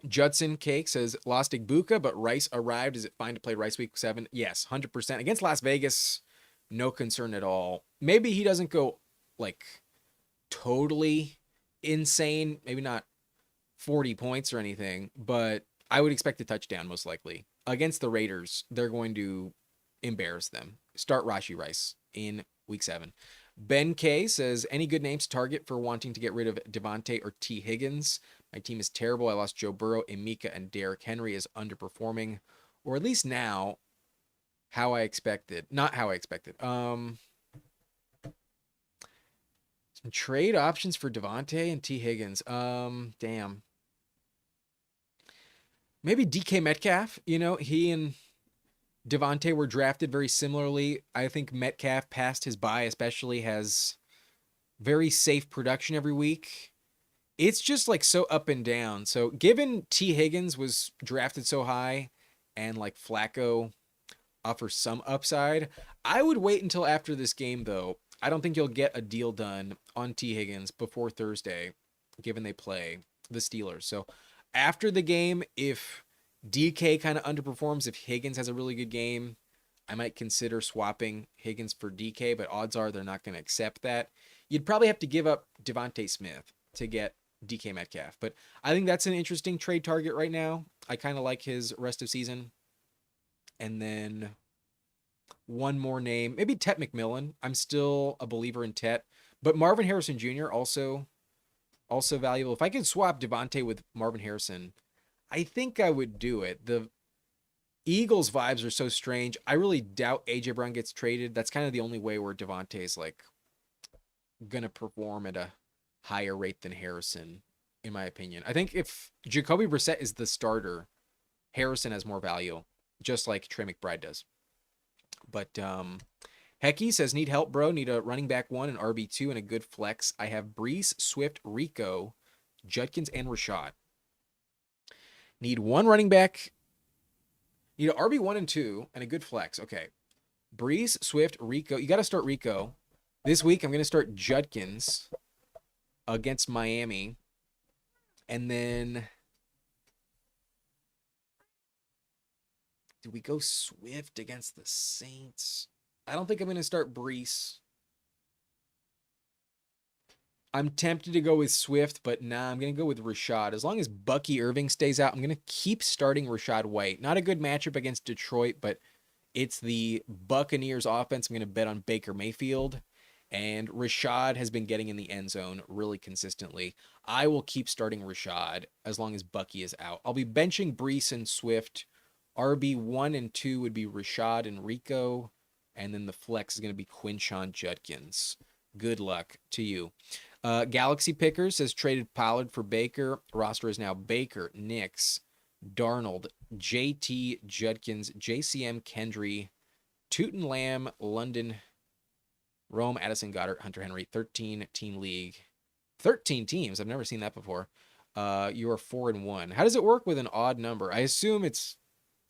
Judson Cake says, lost Igbuka, but Rice arrived. Is it fine to play Rice week 7? Yes, 100%. Against Las Vegas, no concern at all. Maybe he doesn't go, totally insane. Maybe not 40 points or anything, but I would expect a touchdown most likely. Against the Raiders, they're going to embarrass them. Start Rashi Rice in week 7. Ben K says, any good names to target for wanting to get rid of Devontae or T. Higgins? My team is terrible. I lost Joe Burrow, Emeka, and Derrick Henry is underperforming, or at least now, how I expected. Not how I expected. Some trade options for Devontae and T. Higgins. Damn. Maybe DK Metcalf. He and Devontae were drafted very similarly. I think Metcalf, past his bye especially, has very safe production every week. It's just so up and down. So given T. Higgins was drafted so high and Flacco offers some upside, I would wait until after this game, though. I don't think you'll get a deal done on T. Higgins before Thursday, given they play the Steelers. So after the game, if DK kind of underperforms, if Higgins has a really good game, I might consider swapping Higgins for DK, but odds are they're not going to accept that. You'd probably have to give up Devontae Smith to get DK Metcalf, but I think that's an interesting trade target right now. I kind of like his rest of season And then one more name, maybe Tet McMillan. I'm still a believer in Tet, but Marvin Harrison Jr. also valuable. If I could swap Devontae with Marvin Harrison, I think I would do it. The Eagles vibes are so strange. I really doubt AJ Brown gets traded. That's kind of the only way where Devontae's like gonna perform at a higher rate than Harrison, in my opinion. I think if Jacoby Brissett is the starter, Harrison has more value, just like Trey McBride does. But Hecky says, need help, bro. Need a running back 1, an RB2, and a good flex. I have Brees, Swift, Rico, Judkins, and Rashad. Need one running back. Need an RB1 and 2, and a good flex. Okay. Brees, Swift, Rico. You got to start Rico. This week, I'm going to start Judkins against Miami. And then, do we go Swift against the Saints? I don't think I'm going to start Brees. I'm tempted to go with Swift, but nah, I'm going to go with Rashad. As long as Bucky Irving stays out, I'm going to keep starting Rashad White. Not a good matchup against Detroit, but it's the Buccaneers offense. I'm going to bet on Baker Mayfield. And Rashad has been getting in the end zone really consistently. I will keep starting Rashad as long as Bucky is out. I'll be benching Brees and Swift. RB1 and 2 would be Rashad and Rico. And then the flex is going to be Quinshon Judkins. Good luck to you. Galaxy Pickers has traded Pollard for Baker. Roster is now Baker, Nix, Darnold, JT, Judkins, JCM, Kendry, Tootin Lamb, London, Rome, Addison, Goddard, Hunter Henry. 13-team league. 13 teams. I've never seen that before. You are 4-1. How does it work with an odd number? I assume it's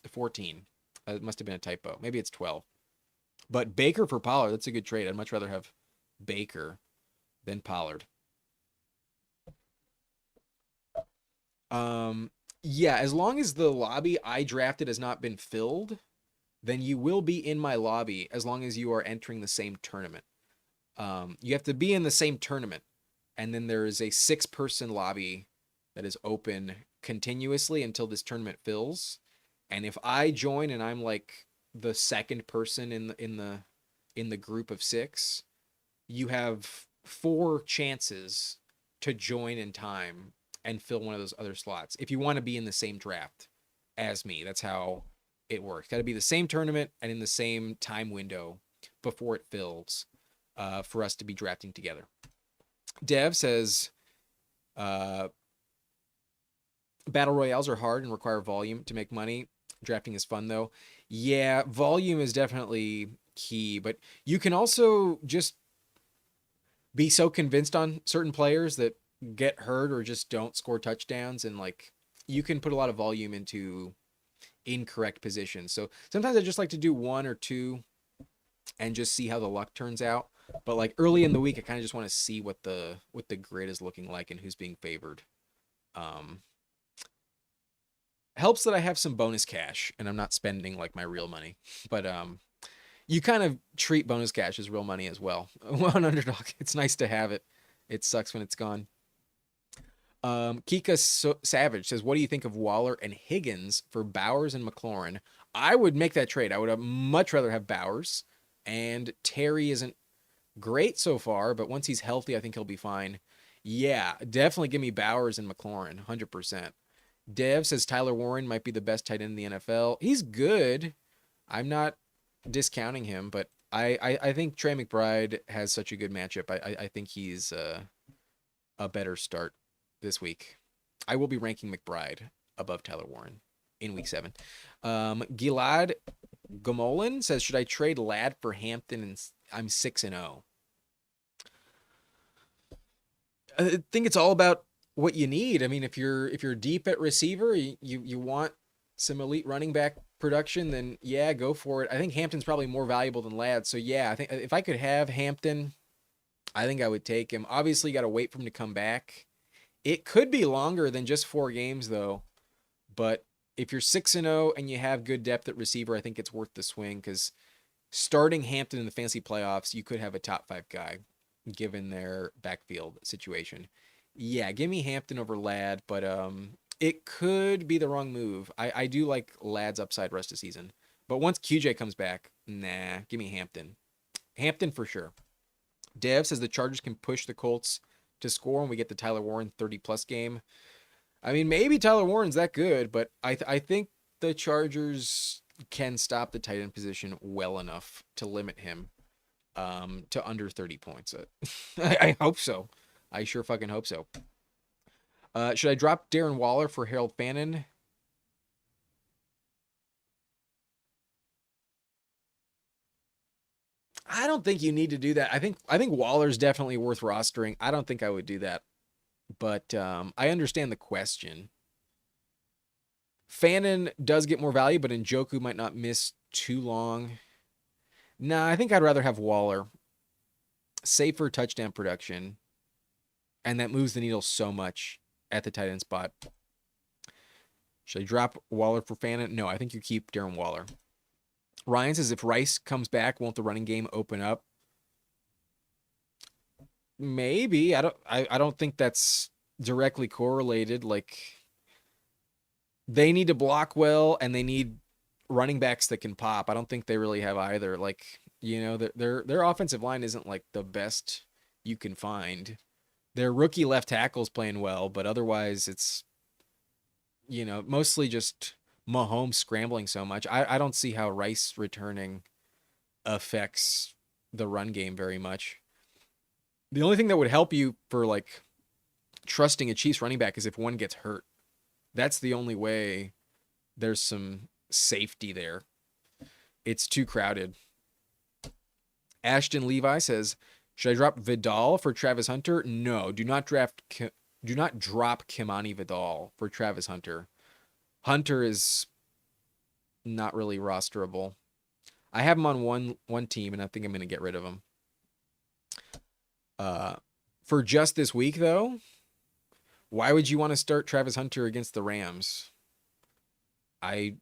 14. It must have been a typo. Maybe it's 12. But Baker for Pollard, that's a good trade. I'd much rather have Baker than Pollard. Yeah, as long as the lobby I drafted has not been filled, then you will be in my lobby as long as you are entering the same tournament. You have to be in the same tournament, and then there is a 6-person lobby that is open continuously until this tournament fills. And if I join and I'm like the second person in the group of 6, you have 4 chances to join in time and fill one of those other slots if you want to be in the same draft as me. That's how it works. Got to be the same tournament and in the same time window before it fills for us to be drafting together. Dev says battle royales are hard and require volume to make money. Drafting is fun though. Yeah, volume is definitely key, but you can also just be so convinced on certain players that get hurt or just don't score touchdowns, and like you can put a lot of volume into incorrect positions. So sometimes I just like to do 1 or 2 and just see how the luck turns out. But like early in the week, I kind of just want to see what the grid is looking like and who's being favored. Helps that I have some bonus cash and I'm not spending like my real money. But you kind of treat bonus cash as real money as well. On Underdog, it's nice to have it. It sucks when it's gone. Kika Savage says, what do you think of Waller and Higgins for Bowers and McLaurin? I would make that trade. I would have much rather have Bowers. And Terry isn't great so far, but once he's healthy, I think he'll be fine. Yeah, definitely give me Bowers and McLaurin, 100%. Dev says Tyler Warren might be the best tight end in the NFL. He's good. I'm not discounting him, but I think Trey McBride has such a good matchup. I think he's a better start this week. I will be ranking McBride above Tyler Warren in week 7. Gilad Gomolin says, should I trade Ladd for Hampton? And I'm 6-0. I think it's all about what you need. I mean, if you're deep at receiver, you want some elite running back production, then yeah, go for it. I think Hampton's probably more valuable than Ladd. So yeah, I think if I could have Hampton, I think I would take him. Obviously, you got to wait for him to come back. It could be longer than just 4 games though. But if you're 6-0 and you have good depth at receiver, I think it's worth the swing, because starting Hampton in the fantasy playoffs, you could have a top 5 guy given their backfield situation. Yeah, give me Hampton over Ladd, but it could be the wrong move. I do like Ladd's upside rest of season, But once QJ comes back, nah, give me Hampton. Hampton for sure. Dev says the Chargers can push the Colts to score when we get the Tyler Warren 30-plus game. I mean, maybe Tyler Warren's that good, but I think the Chargers can stop the tight end position well enough to limit him to under 30 points. I hope so. I sure fucking hope so. Should I drop Darren Waller for Harold Fannin? I don't think you need to do that. I think Waller's definitely worth rostering. I don't think I would do that, but I understand the question. Fannin does get more value, but Njoku might not miss too long. Nah, I think I'd rather have Waller. Safer touchdown production, and that moves the needle so much at the tight end spot. Should I drop Waller for Fannin? No, I think you keep Darren Waller. Ryan says if Rice comes back, won't the running game open up? Maybe. I don't think that's directly correlated. Like, they need to block well, and they need running backs that can pop. I don't think they really have either. Like, their offensive line isn't like the best you can find. Their rookie left tackle's playing well, but otherwise it's mostly just Mahomes scrambling so much. I don't see how Rice returning affects the run game very much. The only thing that would help you for like trusting a Chiefs running back is if one gets hurt. That's the only way there's some safety there. It's too crowded. Ashton Levi says, should I drop Vidal for Travis Hunter? No, do not drop Kimani Vidal for Travis Hunter. Hunter is not really rosterable. I have him on one team, and I think I'm going to get rid of him. For just this week, though, why would you want to start Travis Hunter against the Rams? Travis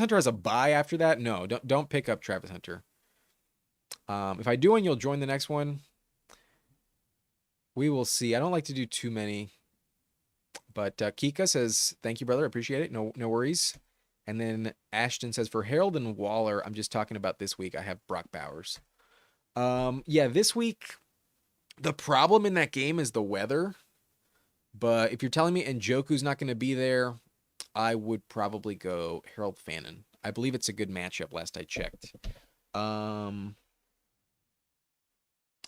Hunter has a bye after that. No, don't pick up Travis Hunter. If I do and you'll join the next one, we will see. I don't like to do too many. But Kika says, thank you, brother. Appreciate it. No worries. And then Ashton says, for Harold and Waller, I'm just talking about this week. I have Brock Bowers. Yeah, this week, the problem in that game is the weather. But if you're telling me Njoku's not going to be there, I would probably go Harold Fannin. I believe it's a good matchup last I checked. Oh,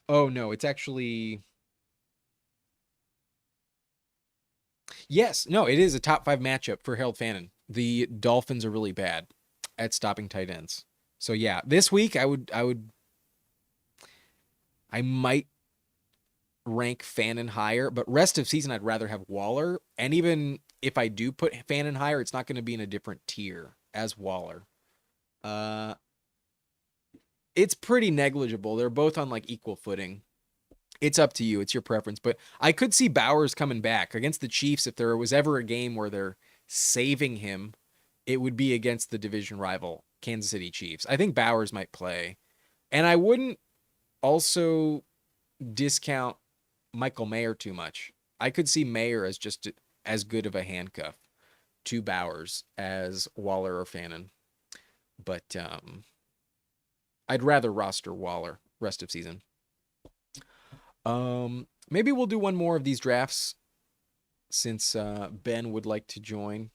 no, it's actually... Yes, no, it is a top 5 matchup for Harold Fannin. The Dolphins are really bad at stopping tight ends. So yeah, this week I might rank Fannin higher, but rest of season I'd rather have Waller. And even if I do put Fannin higher, it's not going to be in a different tier as Waller. It's pretty negligible. They're both on like equal footing. It's up to you. It's your preference. But I could see Bowers coming back against the Chiefs. If there was ever a game where they're saving him, it would be against the division rival, Kansas City Chiefs. I think Bowers might play. And I wouldn't also discount Michael Mayer too much. I could see Mayer as just as good of a handcuff to Bowers as Waller or Fannin. But I'd rather roster Waller rest of season. Maybe we'll do one more of these drafts since Ben would like to join.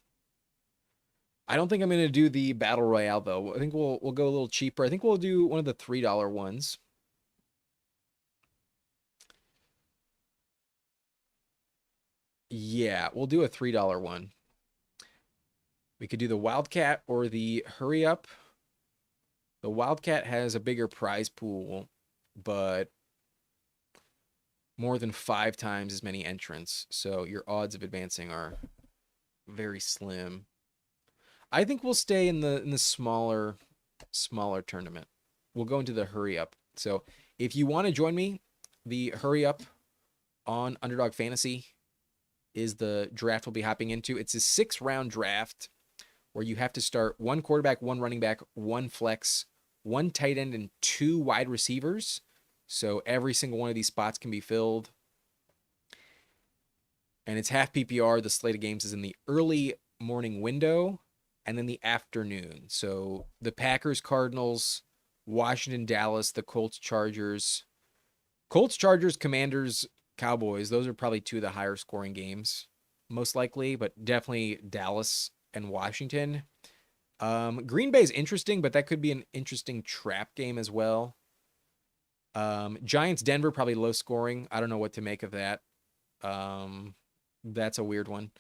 I don't think I'm going to do the Battle Royale, though. I think we'll go a little cheaper. I think we'll do one of the $3 ones. Yeah, we'll do a $3 one. We could do the Wildcat or the Hurry Up. The Wildcat has a bigger prize pool, but more than 5 times as many entrants. So your odds of advancing are very slim. I think we'll stay in the smaller tournament. We'll go into the Hurry Up. So if you want to join me, the Hurry Up on Underdog Fantasy is the draft we'll be hopping into. It's a 6-round draft where you have to start 1 quarterback, 1 running back, 1 flex, 1 tight end, and 2 wide receivers. So every single one of these spots can be filled. And it's half PPR. The slate of games is in the early morning window. and then the afternoon. So the Packers, Cardinals, Washington, Dallas, the Colts, Chargers. Colts, Chargers, Commanders, Cowboys. Those are probably two of the higher scoring games, most likely, but definitely Dallas and Washington. Green Bay is interesting, but that could be an interesting trap game as well. Giants, Denver, probably low scoring. I don't know what to make of that. That's a weird one.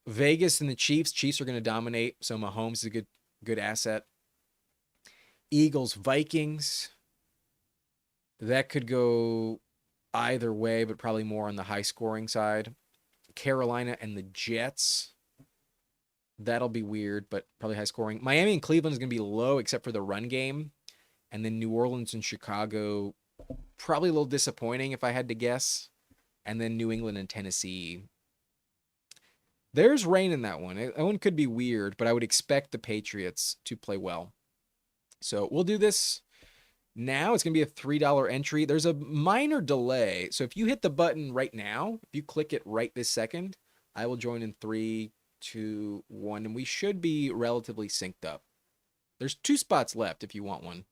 Vegas and the Chiefs. Chiefs are going to dominate, so Mahomes is a good asset. Eagles, Vikings. That could go either way, but probably more on the high scoring side. Carolina and the Jets. That'll be weird, but probably high scoring. Miami and Cleveland is going to be low except for the run game. And then New Orleans and Chicago, probably a little disappointing if I had to guess. And then New England and Tennessee. There's rain in that one. That one could be weird, but I would expect the Patriots to play well. So we'll do this now. It's going to be a $3 entry. There's a minor delay. So if you hit the button right now, if you click it right this second, I will join in 3, 2, 1, and we should be relatively synced up. There's 2 spots left if you want one.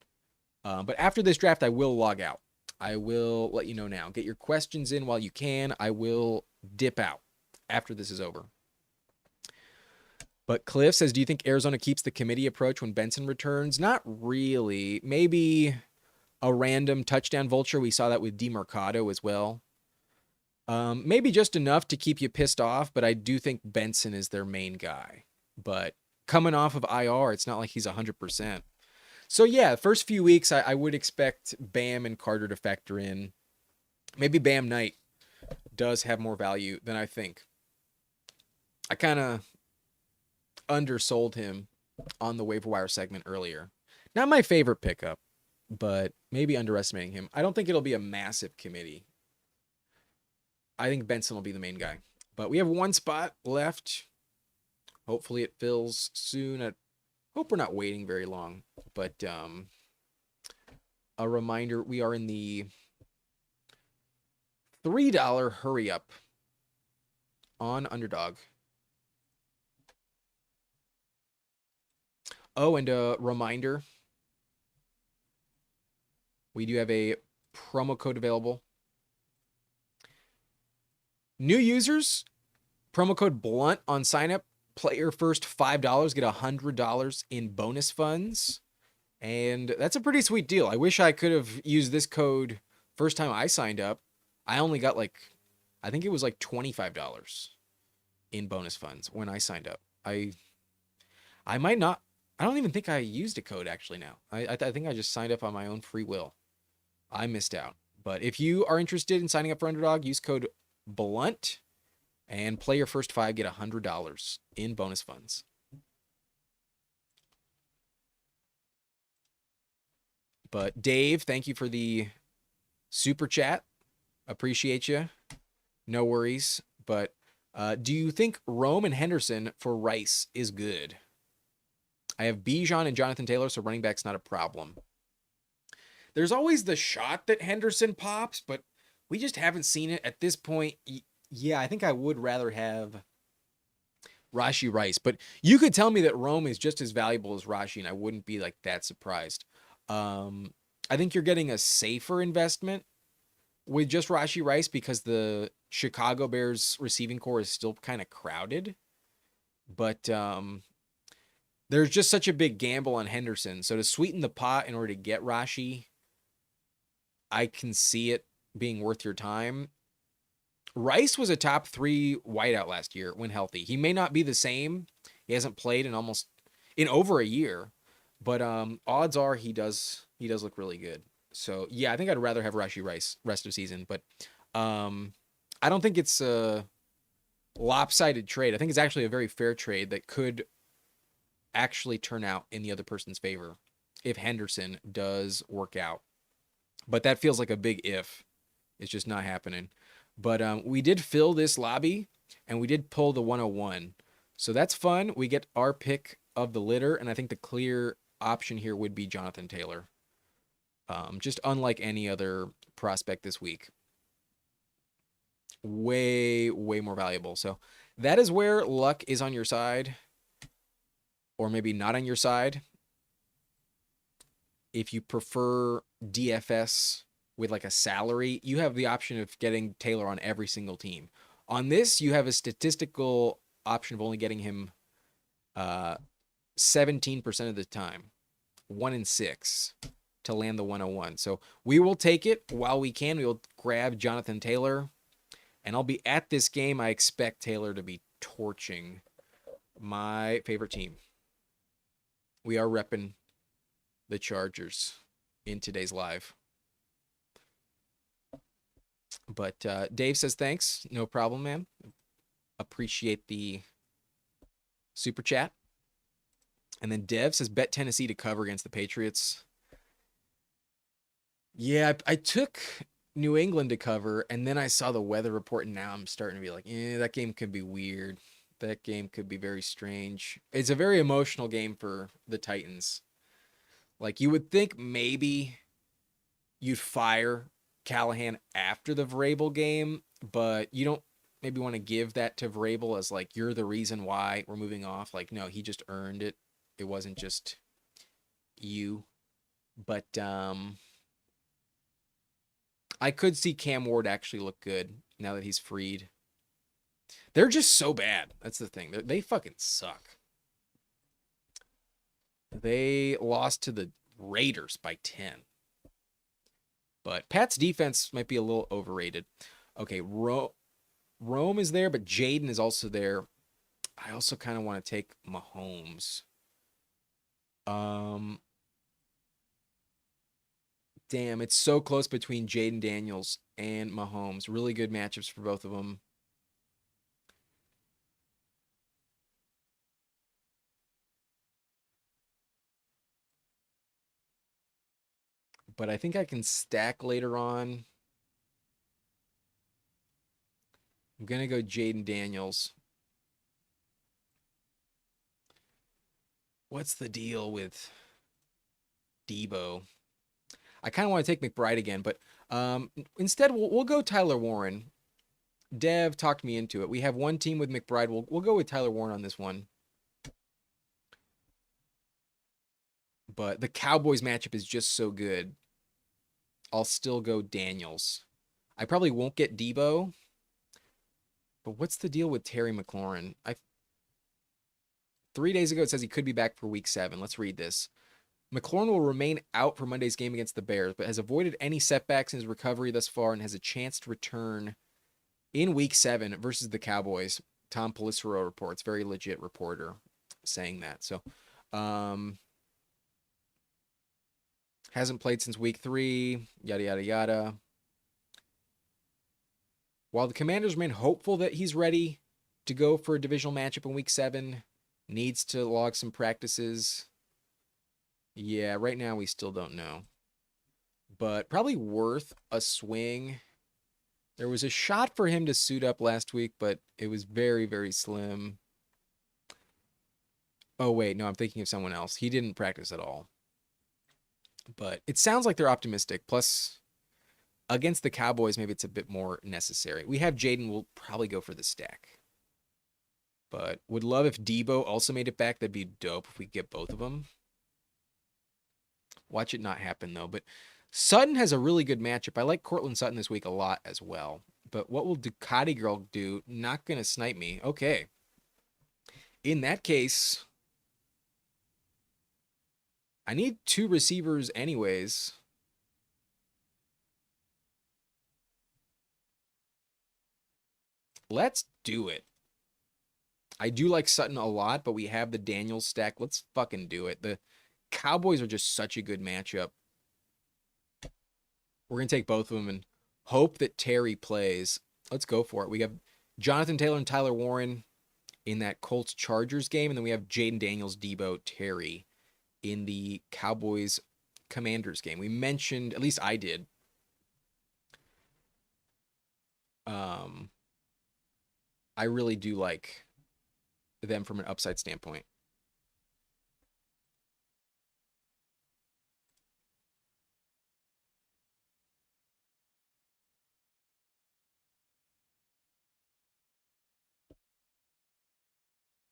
But after this draft, I will log out. I will let you know now. Get your questions in while you can. I will dip out after this is over. But Cliff says, do you think Arizona keeps the committee approach when Benson returns? Not really. Maybe a random touchdown vulture. We saw that with DeMarcado as well. Maybe just enough to keep you pissed off, but I do think Benson is their main guy. But coming off of IR, it's not like he's 100%. So yeah, first few weeks, I would expect Bam and Carter to factor in. Maybe Bam Knight does have more value than I think. I kind of undersold him on the waiver wire segment earlier. Not my favorite pickup, but maybe underestimating him. I don't think it'll be a massive committee. I think Benson will be the main guy. But we have 1 spot left. Hopefully it fills soon. I hope we're not waiting very long. But a reminder, we are in the $3 hurry up on Underdog. Oh, and a reminder, we do have a promo code available. New users, promo code BLUNT on sign up. Player first $5, get $100 in bonus funds. And that's a pretty sweet deal. I wish I could have used this code first time I signed up. I only got I think it was $25 in bonus funds when I signed up. I might not. I don't even think I used a code actually now. I think I just signed up on my own free will. I missed out. But if you are interested in signing up for Underdog, use code BLUNT and play your first 5, get $100 in bonus funds. But Dave, thank you for the super chat. Appreciate you. No worries. But do you think Rome and Henderson for Rice is good? I have Bijan and Jonathan Taylor, so running back's not a problem. There's always the shot that Henderson pops, but we just haven't seen it at this point. Yeah, I think I would rather have Rashee Rice, but you could tell me that Rome is just as valuable as Rashee, and I wouldn't be that surprised. I think you're getting a safer investment with just Rashee Rice because the Chicago Bears receiving core is still kind of crowded, but there's just such a big gamble on Henderson. So to sweeten the pot in order to get Rashee, I can see it being worth your time. Rice was a top 3 wideout last year when healthy. He may not be the same. He hasn't played in over a year, but odds are he does look really good. So yeah, I think I'd rather have Rashee Rice rest of season, but I don't think it's a lopsided trade. I think it's actually a very fair trade that could actually turn out in the other person's favor if Henderson does work out. But that feels like a big if. It's just not happening. But we did fill this lobby, and we did pull the 101. So that's fun. We get our pick of the litter, and I think the clear option here would be Jonathan Taylor. Just unlike any other prospect this week. Way, way more valuable. So that is where luck is on your side. or maybe not on your side. If you prefer DFS with like a salary, you have the option of getting Taylor on every single team. On this, you have a statistical option of only getting him 17% of the time, 1 in 6 to land the 101. So we will take it while we can. We will grab Jonathan Taylor, and I'll be at this game. I expect Taylor to be torching my favorite team. We are repping the Chargers in today's live. But Dave says thanks. No problem, man. Appreciate the super chat. And then Dev says bet Tennessee to cover against the Patriots. Yeah, I took New England to cover, and then I saw the weather report, and now I'm starting to be like, that game could be weird. That game could be very strange. It's a very emotional game for the Titans. Like, you would think maybe you'd fire Callahan after the Vrabel game, but you don't maybe want to give that to Vrabel as like, you're the reason why we're moving off. Like, no, he just earned it. It wasn't just you. But I could see Cam Ward actually look good now that he's freed. They're just so bad. That's the thing. They fucking suck. They lost to the Raiders by 10. But Pat's defense might be a little overrated. Okay, Rome is there, but Jaden is also there. I also kind of want to take Mahomes. Damn, it's so close between Jaden Daniels and Mahomes. Really good matchups for both of them. But I think I can stack later on. I'm going to go Jaden Daniels. What's the deal with Debo? I kind of want to take McBride again, but instead we'll go Tyler Warren. Dev talked me into it. We have one team with McBride. We'll go with Tyler Warren on this one. But the Cowboys matchup is just so good. I'll still go Daniels. I probably won't get Debo. But what's the deal with Terry McLaurin? 3 days ago, it says he could be back for week 7. Let's read this. McLaurin will remain out for Monday's game against the Bears, but has avoided any setbacks in his recovery thus far and has a chance to return in week 7 versus the Cowboys. Tom Pelissero reports. Very legit reporter saying that. So, hasn't played since week 3, yada, yada, yada. While the Commanders remain hopeful that he's ready to go for a divisional matchup in week 7, needs to log some practices. Yeah, right now we still don't know. But probably worth a swing. There was a shot for him to suit up last week, but it was very, very slim. Oh, wait, no, I'm thinking of someone else. He didn't practice at all. But it sounds like they're optimistic. Plus, against the Cowboys, maybe it's a bit more necessary. We have Jaden. We'll probably go for the stack. But would love if Debo also made it back. That'd be dope if we get both of them. Watch it not happen, though. But Sutton has a really good matchup. I like Cortland Sutton this week a lot as well. But what will Ducati Girl do? Not going to snipe me. Okay. In that case, I need 2 receivers anyways. Let's do it. I do like Sutton a lot, but we have the Daniels stack. Let's fucking do it. The Cowboys are just such a good matchup. We're going to take both of them and hope that Terry plays. Let's go for it. We have Jonathan Taylor and Tyler Warren in that Colts-Chargers game, and then we have Jaden Daniels, Debo, Terry in the Cowboys-Commanders game. We mentioned, at least I did, I really do like them from an upside standpoint.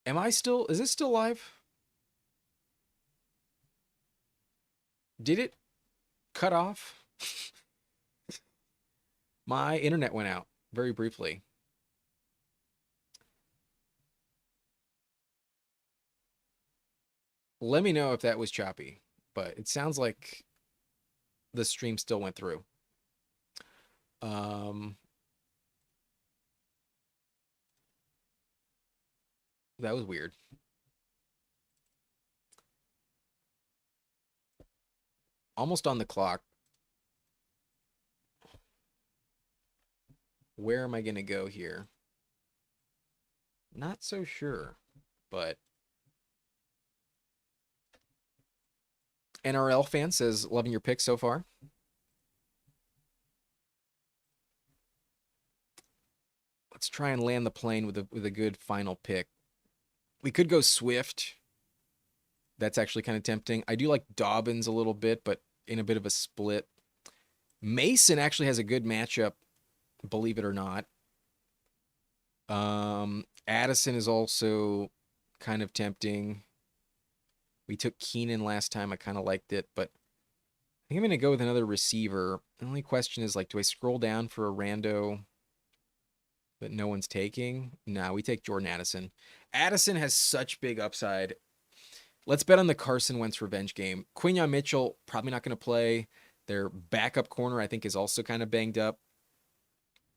Is this still live? Did it cut off? My internet went out very briefly. Let me know if that was choppy, but it sounds like the stream still went through. Um, that was weird. Almost on the clock. Where am I going to go here? Not so sure, but NRL fan says, loving your pick so far. Let's try and land the plane with a good final pick. We could go Swift. That's actually kind of tempting. I do like Dobbins a little bit, but in a bit of a split. Mason actually has a good matchup, believe it or not. Addison is also kind of tempting. We took Keenan last time. I kind of liked it, but I think I'm going to go with another receiver. The only question is, like, do I scroll down for a rando that no one's taking? No, we take Jordan Addison. Addison has such big upside. Let's bet on the Carson Wentz revenge game. Quinyon Mitchell, probably not going to play. Their backup corner, I think, is also kind of banged up.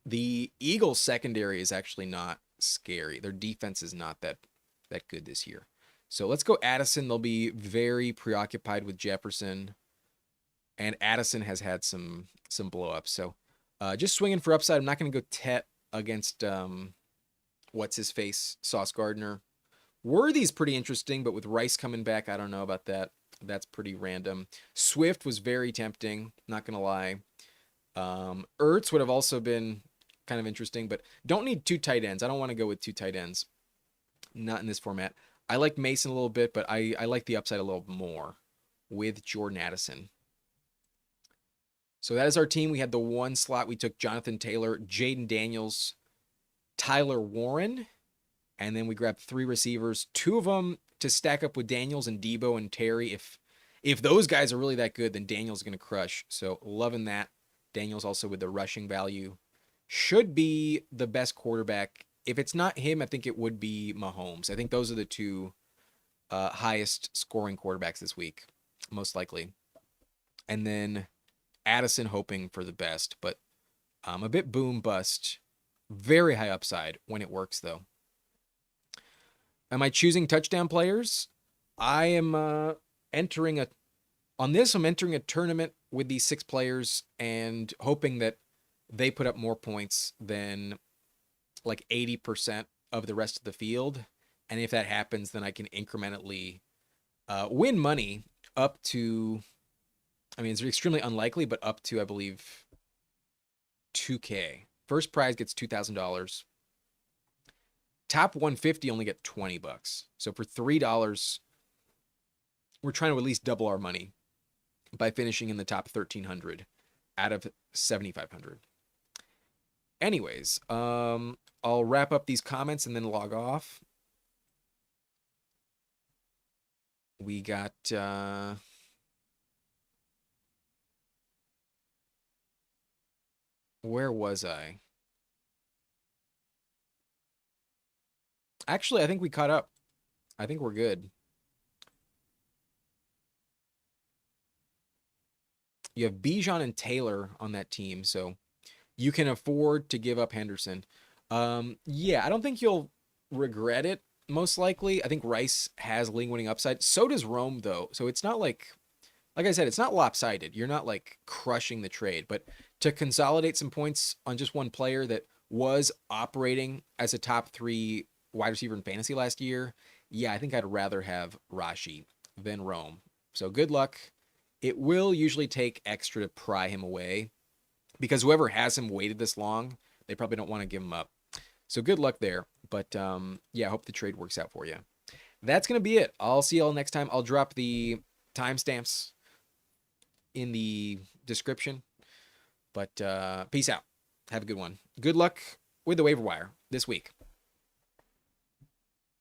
The Eagles secondary is actually not scary. Their defense is not that good this year. So let's go Addison. They'll be very preoccupied with Jefferson. And Addison has had some blow-ups. So just swinging for upside. I'm not going to go Tet against what's-his-face, Sauce Gardner. Worthy's pretty interesting, but with Rice coming back, I don't know about that. That's pretty random. Swift was very tempting, not going to lie. Ertz would have also been kind of interesting, but don't need two tight ends. I don't want to go with two tight ends. Not in this format. I like Mason a little bit, but I like the upside a little more with Jordan Addison. So that is our team. We had the one slot. We took Jonathan Taylor, Jaden Daniels, Tyler Warren, and then we grabbed three receivers, two of them to stack up with Daniels and Debo and Terry. If those guys are really that good, then Daniels is going to crush. So loving that. Daniels also with the rushing value. Should be the best quarterback. If it's not him, I think it would be Mahomes. I think those are the two highest scoring quarterbacks this week, most likely. And then Addison hoping for the best, but a bit boom bust. Very high upside when it works, though. Am I choosing touchdown players? I am entering a tournament with these 6 players and hoping that they put up more points than like 80% of the rest of the field. And if that happens, then I can incrementally win money up to, I mean, it's extremely unlikely, but up to, I believe, $2K. First prize gets $2,000. Top 150 only get $20. So for $3, we're trying to at least double our money by finishing in the top 1,300 out of 7,500. Anyways, I'll wrap up these comments and then log off. We got where was I? Actually, I think we caught up. I think we're good. You have Bijan and Taylor on that team, so you can afford to give up Henderson. Yeah, I don't think you'll regret it, most likely. I think Rice has league-winning upside. So does Rome, though. So it's not like I said, it's not lopsided. You're not, like, crushing the trade. But to consolidate some points on just one player that was operating as a top 3 wide receiver in fantasy last year, yeah, I think I'd rather have Rashi than Rome. So good luck. It will usually take extra to pry him away because whoever has him waited this long, they probably don't want to give him up. So good luck there. But yeah, I hope the trade works out for you. That's going to be it. I'll see y'all next time. I'll drop the timestamps in the description. But peace out. Have a good one. Good luck with the waiver wire this week.